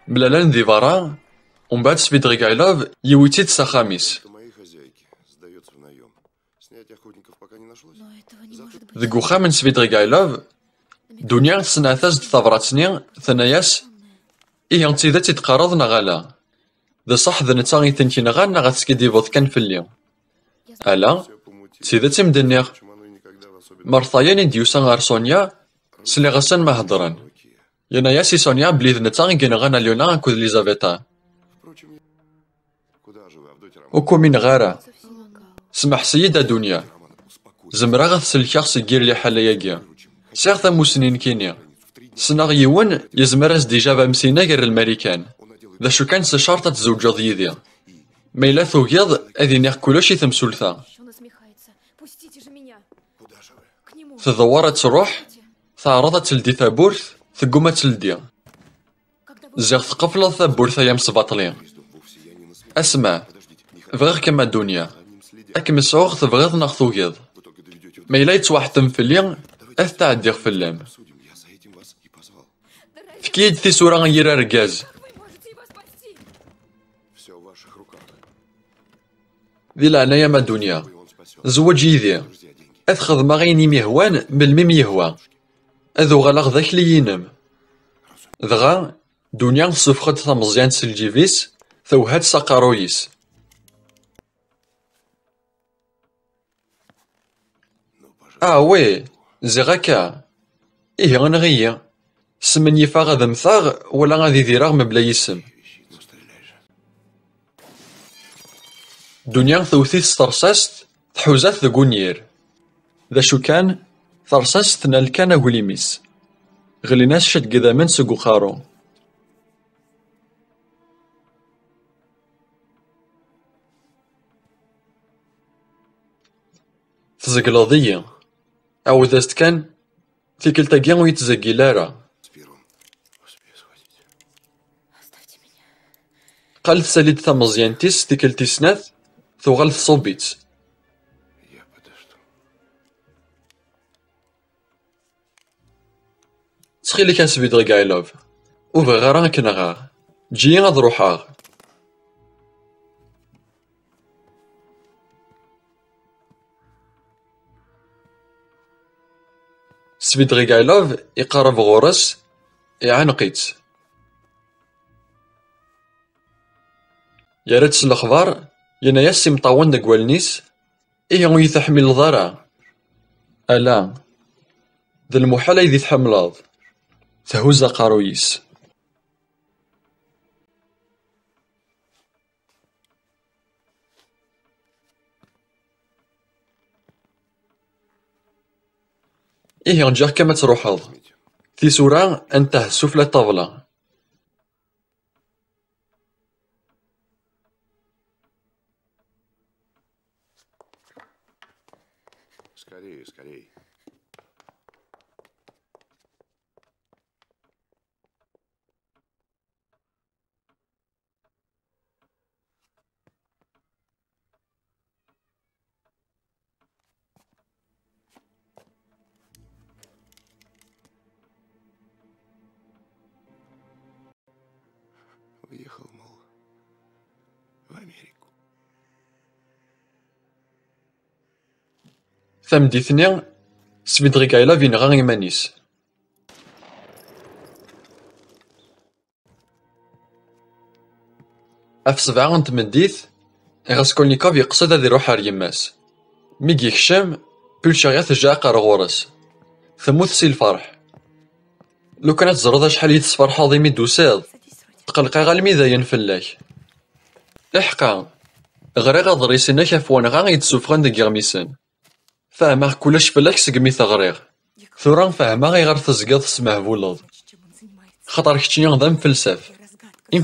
C: بلا ندي برا ومن بعد سفيدريغايلوف يويتي تسا خاميس. ذك وخا من سفيدريغايلوف دنيا سنعتاز ثافراتني ثناياس إيه نتيدا تيتقارض نغالا. ذا صح ذا نتا غي تنكينغان نا غاتسكيديفوض كان في اليوم. ألا تيدا تيمدنيغ مرثايا نديوسا غار سونيا سلي غاسان ما هضران. يانا سي سونيا بلي ذا نتا غي كينغان اليونا كود ليزافيتا وكو من غارة. سمح سيدة دنيا زمرا غتسلكيغ سيكير لي حالاياكيا سيغ ثموسنين كينيا سناغ يون يزمرز ديجا بامسينا غير الماريكان. ذا شو كان شرطة تزوجض يدي ما إلا توكيض أذينيغ كلشي ثمسولثا. تدورت تروح تعرضت تلدي ثابورث ثقوما تلدي زيغ ثقفلض ثابورث أيام سباطلين. أسمع بغيغ كما الدنيا أكم سعوغ تبغيض ناغ توكيض ما إلا يتواحتم في الليل أث تعديغ في اللام. فكيد في سورة غير رجاز ذي العناية ما الدنيا زوج يذي أثخذ ما غيني ميهوان بالميم يهوى أذو غلاغ ذاك لي ينم. ذغا دنيا صفخد ثمزيان سلجيفيس ثوهات ساقارويس. وي زغاكا إيه غنغيا سمن يفاغ ذا مثاغ ولا غادي ديراغ مبلا يسم. دنيا ثوثيت سترساست تحوزات ذا قنير. ذا شو كان ثرساست نال كان غليميس غليناس شد قذا من سقو خارو. تزقلضية أو ذاست كان تيكل تاقيا ويتزقي لارا. قالت ساليد ثمزيانتيس تيكل تيسناث ثوغال صوبيت. تخيلي كان سفيدريغايلوف وبغي غير كنغاغ جيي غاد روحاغ. سفيدريغايلوف يقرب غورس يعانقيت. يا ريت الأخبار ينايا سي مطاون داك والنيس إيه غو يتحمل الضرع. ألا ذا المحال إذا تحملاض تهوز قارويس. إيه غنجاك كما تروحاض تيسورا أنته سفلى الطاولة.
B: Скорее, скорее. Уехал, мол, в Америку.
C: تمديثني سفيدريغايلوف ينغا إيمانيس. أف سبعة غن تمديث غاسكولنيكوف يقصد هاد يروح ار يماس. مي يكشم بولشا غا تجا قار غورس ثموت سي الفرح. لو كانت تزرد شحال يتسفرحاض يمي دوساض تقلقا غالمي داين فلاك. إحقا غري غاض ريسينا كافوان غا يتسوفغن ديك غميسان. فاهمه كلش فلاك سقمي تغريغ. ثورا فاهمه غير تزقاض تسمه بولض. خاطر كتشي غدا مفلسف.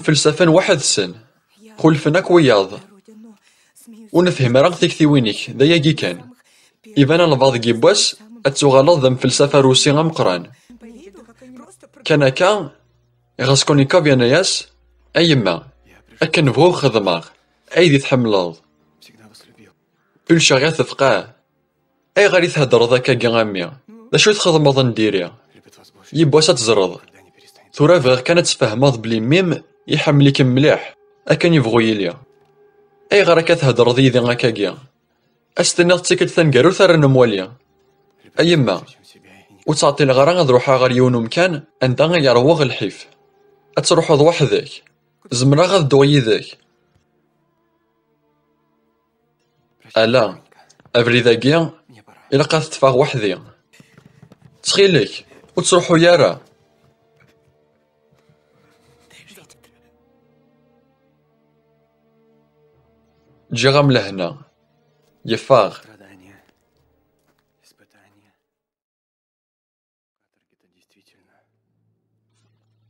C: فلسفان واحد السن. خلفنا كوياض. ونفهم راه تكتيوينيك داياكي كان. إبان البعض كيبواس أتوغالض ذا مفلسفة روسي غمقران. كان هكا غاسكولنيكوف يناياس أيما أكن بغو خدماغ أيدي تحملاض. بولشا غا تفقاه أي غادي تهدر ذاك كاغامي دا شو تخدمض نديريا يبواس تزرد ثورا فغير كانت تفهمض بلي ميم يحمليك مليح أكن يبغو يليا أي غير كتهدر ذي هكاكيا أستنى تيكل ثنقارو ثار نمواليا أيما وتعطي الغرا غاد روحا غير يونو مكان أنت يروغ الحيف أتروحوض وحدك زمرا غاد دو يدك ألا أفري ذاكيا إلا قاد تفاغ وحدي تخيلك وتروحو يارا. جي غام لهنا يفاغ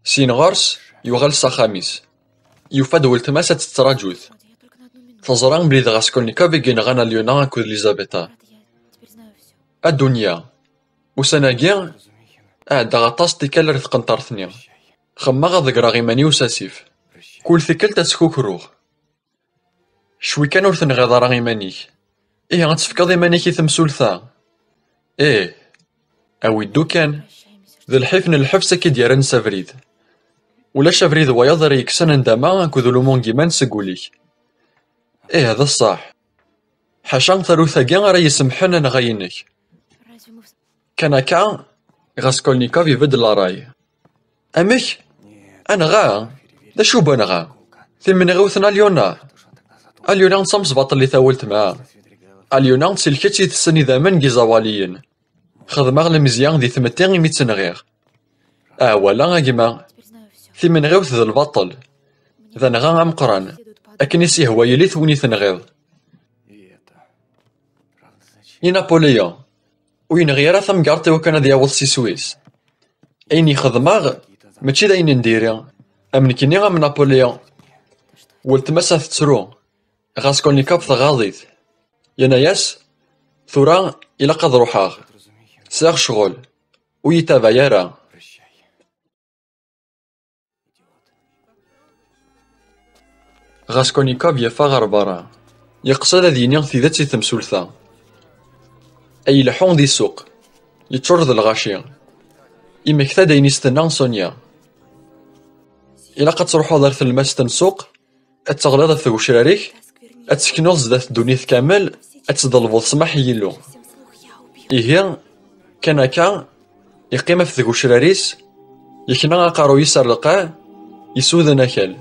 C: سين غرس يوغل ساخاميس يوفاد ولتماس تتراجوث تزران بلي غاسكولنيكوف يغنى ليونا كود ليزابيتا الدنيا وسناكي أعد غطاس تيكال رث قنطرثني خما غاضقرا غيماني وساسيف كل ثكل تسكوكروغ شوي كان ور تنغيض راه غيمانيك إيه غتفكض إيمانيك تمسولثا إيه أويدو كان ذا الحفن الحفسة كي ديال نسا فريد ولا شافريد وياض راه يكسن ندما كوذ لومون كيما نسقوليك إيه هذا الصح حاشا ثروثا كاع راه يسمحن أنا غاينك كان هكا غاسكولنيكوف يبدل راي أمك أنا غا دا شو بان غا ثمن غوثنا اليونا اليونا نصمص باطل اللي ثاولت معاه اليونا تسلكت يتسني ذامن كيزواليين خدمة المزيان ذي ثمتين ميتسنغير ولا كيما ثمن غوث ذا البطل ذا نغا مقران أكنيسي هو يلي ثوني ثنغيض نابوليون وين غير ثم قارتي وكان ذي أول سي سويس أيني خدماغ ماشي داين نديري أمن كيني غا من نابوليون ولتمسا تترو غاسكولنيكوف ثغاضيث يناياس ثورا إلا قد روحاغ ساغ شغل ويتابع يارا غاسكولنيكوف يفاغر برا يقصد ذينيغ في ذاتي تمسولثا أي لحون دي سوق يتشرد الغاشي إمكتا داين يستنى سونيا إلا قد تروحو دار ثلماس تنسوق أتغلظ في وشراريك أتسكنوز ذات دونيث كامل أتضلبو سماح يلو إيه كان هكا يقيم في ذك وشراريس يكنا aqaru يسر القاع يسوذن أكل.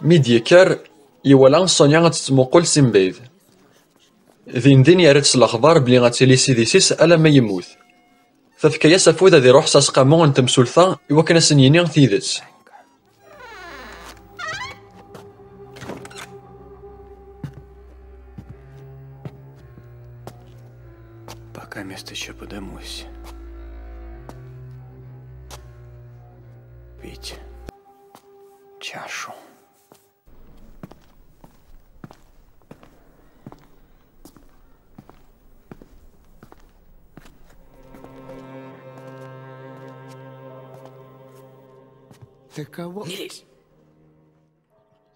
C: ميديكار يولا صونيا غتتموقل سين بعيد. دين يارد الأخبار بلي غتيلي سيدي سيس ألا ما يموت. ففكايا سافود هادي روح ساسقامون نتمسولثا إوا كان سنيني تيدت.
B: Пока место еще подымусь. Пить чашу. Ты кого?
A: Не лезь.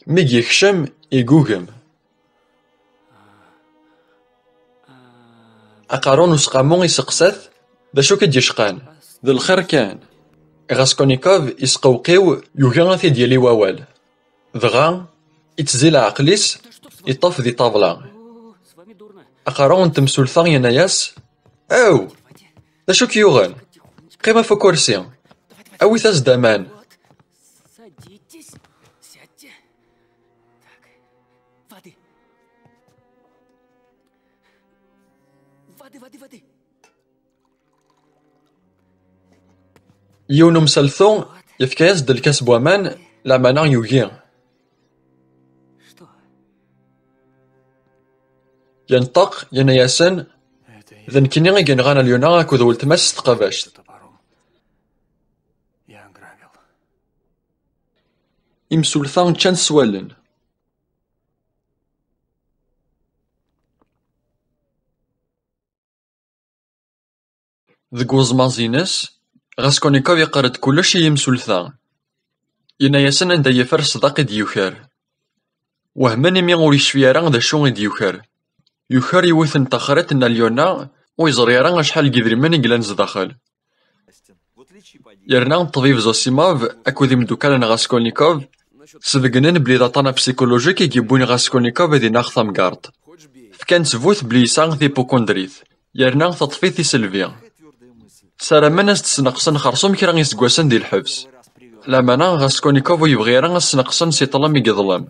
C: ميك يكشم يقوقم. أقارون وسقامون يسقسث دا شو كديشقان ذا الخير كان. غاسكونيكوف يسقوقيو يوغي ديالي واوال. دغا يتزيل عقليس يطاف ذي طابلا. أقارون تمسولثا يناياس أو دا شو كيوغن قيمة في كرسي أوي تاز دامان.
A: Садитесь, сядьте. Так, воды. Воды.
C: يونو مسلثو يفكاس د الكاس بوامان لا مانا يوغي.
A: Что?
C: ينطق يناياسن ذن كيني غيكين غانا اليونا كود ولتماس تقاباشت.
B: Топором. Я ограбил.
C: يمسولثا تشان سوالن. ذك وزمازينس غاسكونيكوف يقرد كلش يمسولثا. يناياسن عند يفر صداق ديوكار. وهمن مي غور يشفي راه ذا شو ديوكار. يوكار يوثن تخرت ان اليونا ويزري راه شحال قدري من يقلانز داخل. يرنا الطبيب زوسيموف اكو مدوكال غاسكونيكوف سبقنن بلي داطانا بسيكولوجيك يجيبوني غاسكونيكوف هادي ناخذ مقارد. فكان تفوت بلي يسان ذيبوكوندريث يرنا تطفيث سلفيا. سارا مناس تسنقسن خرصوم كي راه يسقواسن ديال الحبس. لامانا غاسكونيكوف يبغي راه سنقسن سي طلام يقظلم.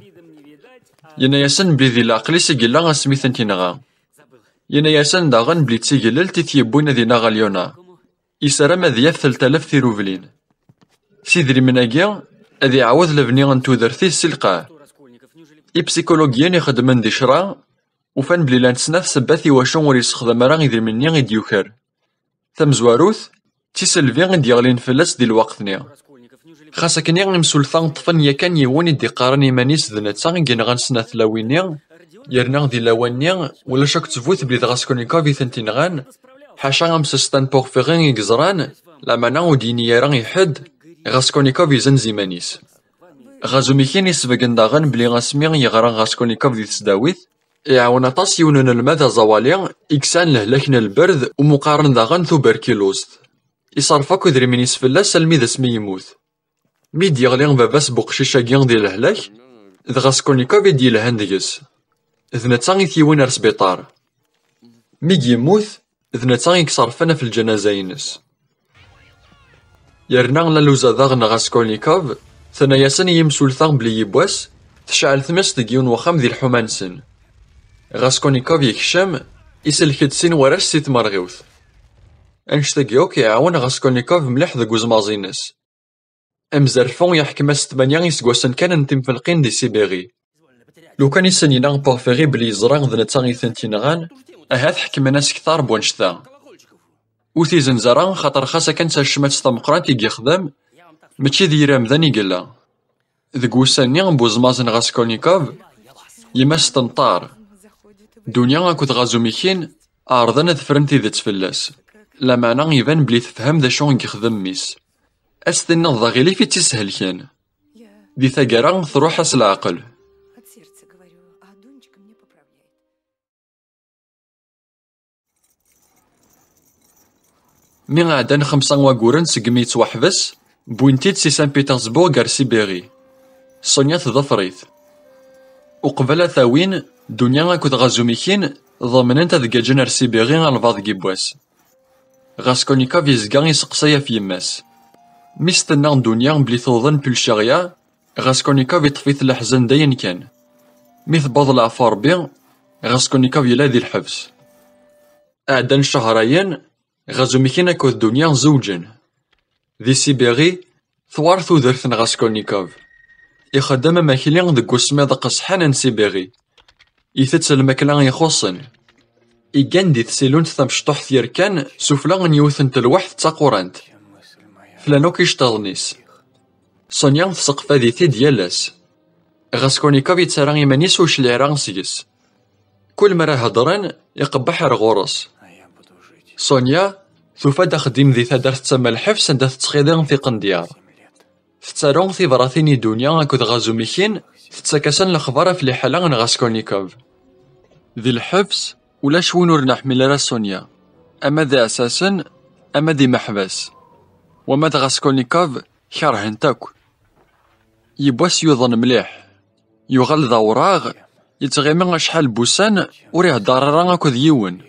C: يناياسن بلي ذي العقليس يقلا غاسميثن تينغا. يناياسن داغن بلي تيقلل تيتيبوين ذي ناغا اليونا. يسارا مذياف 3000 ثيروفلين. سيدري مناكيا أذي يعوض لبني غنتو درثي سلقاه. بسيكولوجيا يخدمن دي شرا وفان بلي لانسناف سباثي واشون ور يستخدم راه يدير مني غيديوكر. تمزواروث تيسلفي غيدي يغلين فلاس ديال الوقتني. خاصة كني غنمسولثا طفن يا كان يوان يدي قارن يمانيس ذنتا غنكين غنسنا ثلاويني يرنا دي لاواني ولا شاك تفوت بلي غاسكونيكوف يثنتينغان حاشا غمسستان بوغفيغين يقزران لامانا وديني راه يحد غاسكونيكوف يزن زيمانيس. غازوميكين يسبقن داغن بلي غاسمي يغرا غاسكونيكوف دي تسداويت يعاون طاس يونن الماذا زوالي إكسان لهلاكنا البرد ومقارن داغن توبركيلوست. يصرفاكو دري من يسفلا سلمي ذا سمي يموت. ميد يغلي باباس بوقشيشا كيان ديال الهلاك ذ غاسكونيكوف ديال الهنديس. ذنتا يثيوين رسبيطار. ميد يموت ذنتا يكسرفنا في الجنازة ينس. يرنا لالوزا داغن غاسكولنيكوف ثناياسن يمسولثان بلي يبواس تشعل ثمس ديون وخام ذي الحمانسن. غاسكولنيكوف يكشم يسلكد سين وراش سيت مرغيوث. انشتاقيو كيعاون غاسكولنيكوف مليح ذا كوزمازينس. امزرفون يحكم 8 يسكواسن كان نتمفلقين دي سيبيغي. لو كان يسنينا بوغفيغي بلي يزران ذنتا يثنتينغان أهات حكمناس كثار بونشتا. وثيزن زران خاطر خاصة كان تشمات تمقران يخدم ماشي ذي رمضان يقلا. ذك وساني بوزمازن غاسكولنيكوف يما ستنطار دنيا أكود غازوميكين عرضن ad fren tidet fell-as lamana يبان بلي تفهم دا شو يخدم ميس أستنى ضاغيلي في تسهل كان دي ثقرا تروح أس العقل.
D: От сердца говорю, а Дунечка мне поправляет.
C: مي عادان 5 واقورن سقمي يتوحبس بوينتيت سي سان بيترسبورغ غار سيبيري صونيا تظفريت وقبل ثاوين دنيا أكود غازوميكين ضمنن تذكا جنر سيبيري على الفاض كيبواس غاسكونيكوف يزقا يسقسايا في يماس ميستنى دنيا بلي توظن بولشاغيا غاسكونيكوف يطفيت الحزن داين كان مي ثبض العفار بي غاسكونيكوف يلا ذي الحبس أعدان شهرين غازوميكين أكود دنيا زوجن ذي سيبيري ثوار ثودرثن غاسكونيكوف يخدم ماكلين ذك وسميض قصحان سيبيري يثت الماكلة يخصن إيكان دي تسيلون تمشطوح ثيركان سفلا نيوثن تلوحث تاقورانت فلانو كيشتغلنيس صونيا تسقفا ذي ثي ديالاس غاسكونيكوف يتسارا يمانيس وشليرا سيس كل مرة هضران يقبح رغورس صونيا ثوفا دا خديم ذي ثادر تسمى الحفس عندها تتخيضين في قنديار تتسارون في براثيني دنيا أكود غازوميكين تتساكسن الأخبار في حالة غاسكونيكوف ذي الحبس ولا شوين ور نحمل راه صونيا أما ذي أساسا أما ذي محبس وما ذا غاسكونيكوف كارهن تاكو يبواس يوظن مليح يغل ذا وراغ يتغيمن شحال بوسان وريه داررا أكود يون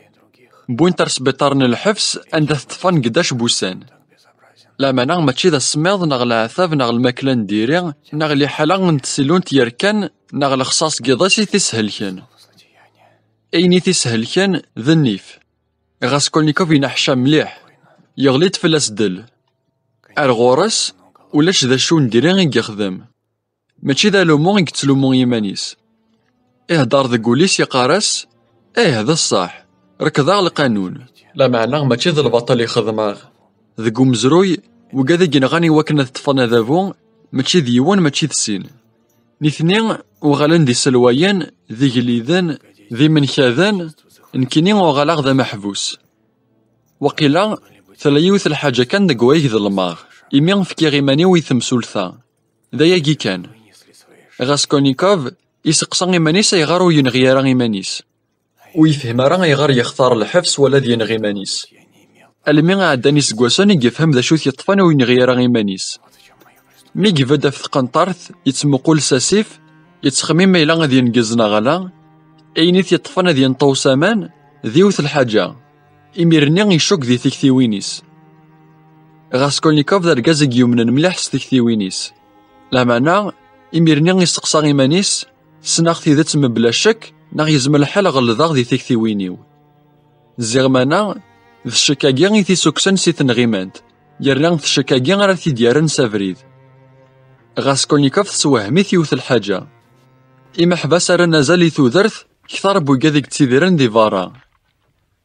C: بوينتر سبيطارن الحفس عندها تطفن قداش بوسان لا مانا ماشي ذا السميض ناغ العثاب ناغ الماكلة نديري ناغ لي حالة نتسلون تيركان ناغ الخصاص قيضاسي تسهل كان أيني تسهل كان ذا النيف غاسكولنيكوف ينحشا مليح يغليت فلاس دل الغورس ولاش ذا شو نديري غي يخدم ماشي ذا لومون يقتلومون يمانيس دار ذا قوليس يقارس هذا الصح ركضا القانون لا معنى ماشي ذا البطل يخدماغ ذا مزروي وكذا جنغاني وكنا تطفنا ذابون ماشي ذيوان ماشي ذسين نثنين وغالن دي سلوايان ذي جليذان ذي منكاذان نكيني وغالاغ ذا محبوس وقيلا ثلايوث الحاجة كان دا قوايك ذا الماغ إميان في كيغيماني ويثم سلثا ذا ياكي كان غاسكونيكوف يسقسان إيمانيس يغارو ينغيارا إيمانيس ويفهم راه يغار يختار الحفس ولا ذي ينغي مانيس المين عداني سكواسان يفهم ذا شوث يطفان وينغيارا إيمانيس مي يفدا في قنطارث يتمقول ساسيف يتخميم ما إلا غادي ينقزنا غلا أينيت يطفان ذي ينطو سامان ذيوث الحاجة إميرني يشوك ذي تكثيوينيس غاسكولنيكوف ذا ركازك يومن مليح ستكثيوينيس لا معنى إميرني يستقصى إيمانيس سناغتي ذات بلا شك ناغ يزمل الحال غلظاغ ذي تكثيوينيو زيغمانا ذا الشكاكي غي تيسوكسن سي تنغيمانت يرنا ذا الشكاكي غير تيديارن سافريد غاسكولنيكوف تسوهميت يوث الحاجة إما حباس راه نازال ثوذرث كثار بوكاذيك تيديرن دي فارا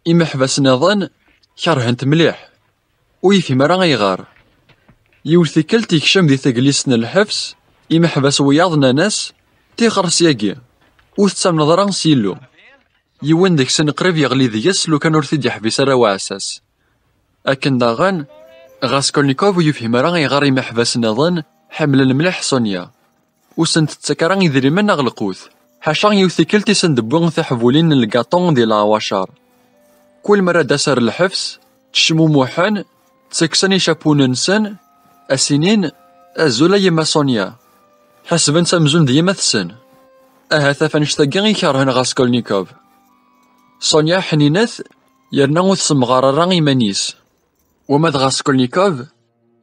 C: إما حباس نظن كرهنت مليح ويفهم راه غيغار يوث كل تيكشم ذي تجليسن الحفس إما حباس وياضنا ناس تيخرس ياكي وثتام نظران سيلو يوان ديك سن قريب يغلي ذيس لو كان ورثي يحبس راه وعساس أكن داغن غاسكولنيكوف يفهم راه غيغار إما حباس نظن حمل الملح صونيا وسنت تسكران يدريمن غلقوث حاشا يوثي كلتي سندبون تحفولين الكاطون ديال العواشر كل مرة داسر الحفس تشمو موحان تسكسني شابون نسن السنين الزولا يما صونيا حسبن سمزون ديما تسن أهاثا فنشتاقي يكرهن غاسكولنيكوف صونيا حنينث يرناوث سمغارا إيمانيس وماد غاسكولنيكوف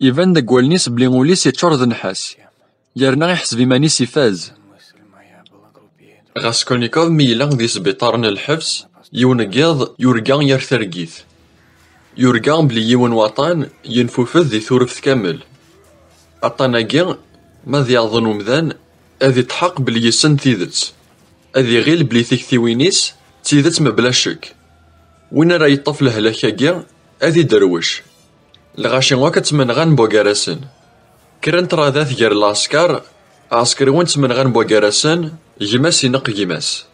C: يفان دا قوالنيس بلي غوليس يتشور ذا نحاس يرنا يحسب إيمانيس يفاز غاسكولنيكوف ميلا ذي سبيطارن الحفس يونقيض يورقا يرثرقيث يورقا بلي يون وطان ينفوفذ ذي ثورفث كامل أطاناقي ما ذي يظن مذان أذي تحق بلي يسن تيذت أذي غيل بلي تكثيوينيس تيذت مبلا شك وين راه يطفل هلاكاكي أذي دروش الغاشي واكت من غان بوغاراسن كرنت راه ذات غير العسكر عسكري وانت من غان بوغاراسن جماس ينق جماس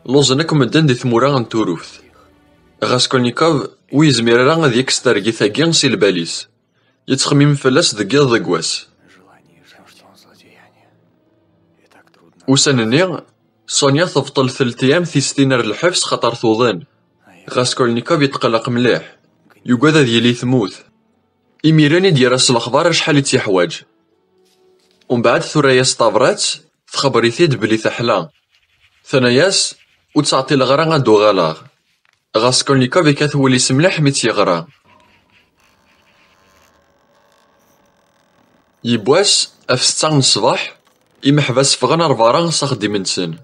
C: لوزنك مدن دي ثمورا عن توروث غاسكولنيكوف ويزمير راه غادي يكسترغي ثاكي سي الباليس يتخمم فلاس دقيا ضقواس وسنني سونيا تبطل 3 أيام في ستينار الحبس خطر توضن غاسكولنيكوف يتقلق مليح يقعد هذا يلي ثموت إميراني ديراس الأخبار شحال يتيحواج ومن بعد ثريا ستافرات تخبري ثيد بلي تحلا ثناياس وتعطي الغرا غادو غالاغ غاسكولنيكوف يكاثولي سملاح ميت يغرا يبواس اف 6 الصباح يمحبس فغن 4 صاخدي من سن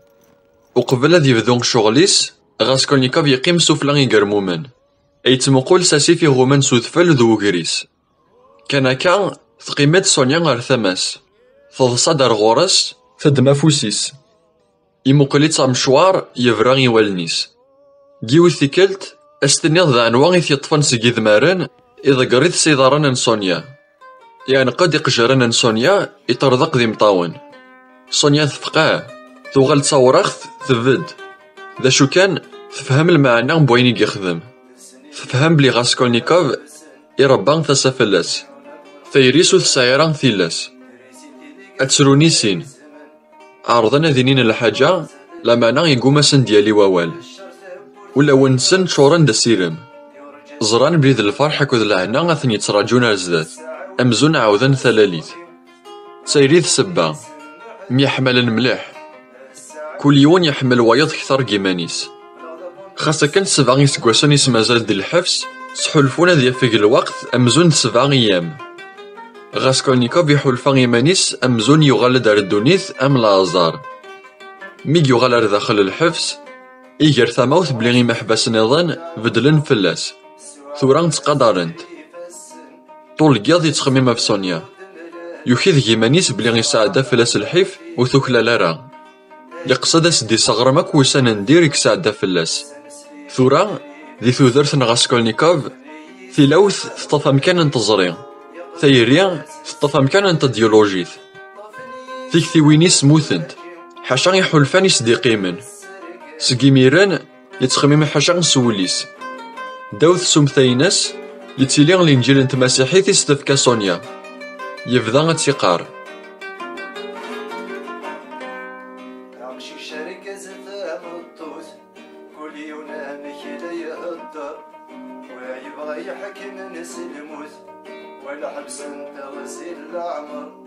C: وقبل هاد يبدو شغليس غاسكولنيكوف يقيم سفلا يقرمومن يتمقول ساسي في غومان سوثفل ذو كريس كان هكا تقيمت سونيا غير ثماس تضصى دار غورس تدما فوسيس يمقليت مشوار يفرا يوالنيس جيو ثيكلت استنيض ذا عنوان يطفن سيكي ذمارن إذا قريت سيدارن سونيا يعني قد يقجرن سونيا يطردق ذي مطاون سونيا تفقاه توغل تصورخت تفد ذا شو كان تفهم المعنى بوين يخدم تفهم بلي غاسكولنيكوف يربان ثسافلاس ثيريسو ثسايران ثيلاس أتسروني سين عرضنا ذينين الحاجة لما يقوم سن ديالي ووال ولا ونسن شورن دا سيرم زران بلي ذا الفرح كود العنا غاثن يتراجون رزدات أمزون عاوذن ثلاليث سيريث سبا ميحمل مليح كل يوم يحمل ويض كثر جيمانيس خاصة كان 7 سكواسون يسمازال دي الحفس سحلفونا ذي فيق الوقت أمزون 7 أيام غاسكولنيكوف يحلفا يمانيس أمزون يغال دار الدونيث أم لازار ميك يغال داخل الحفس إيجر ثموث بلي محبس نظن بدلن فلاس ثوران تقدرنت طول قياض يتخمم في سونيا يخيذ جيمانيس بلي يساعد فلاس الحيف وثوكلا لارا يقصد سدي صغرمك وسان ندير يساعد فلاس ثورا ذي ثوذرث غاسكولنيكوف ثيلوث تطفى مكان انتظري ثيريا تطفى مكان انت ديولوجيث ثيك ثيوينيس موثنت حاشا يحلفان يصديقيمن سكيميران يتخمم حاشا نسوليس داوث سمثيناس يتيلي الانجيل انت مسيحي تستفكا سونيا يفضا تيقار
E: ويبغى يحكم نسي الموت ولا حبس انت غسيل العمر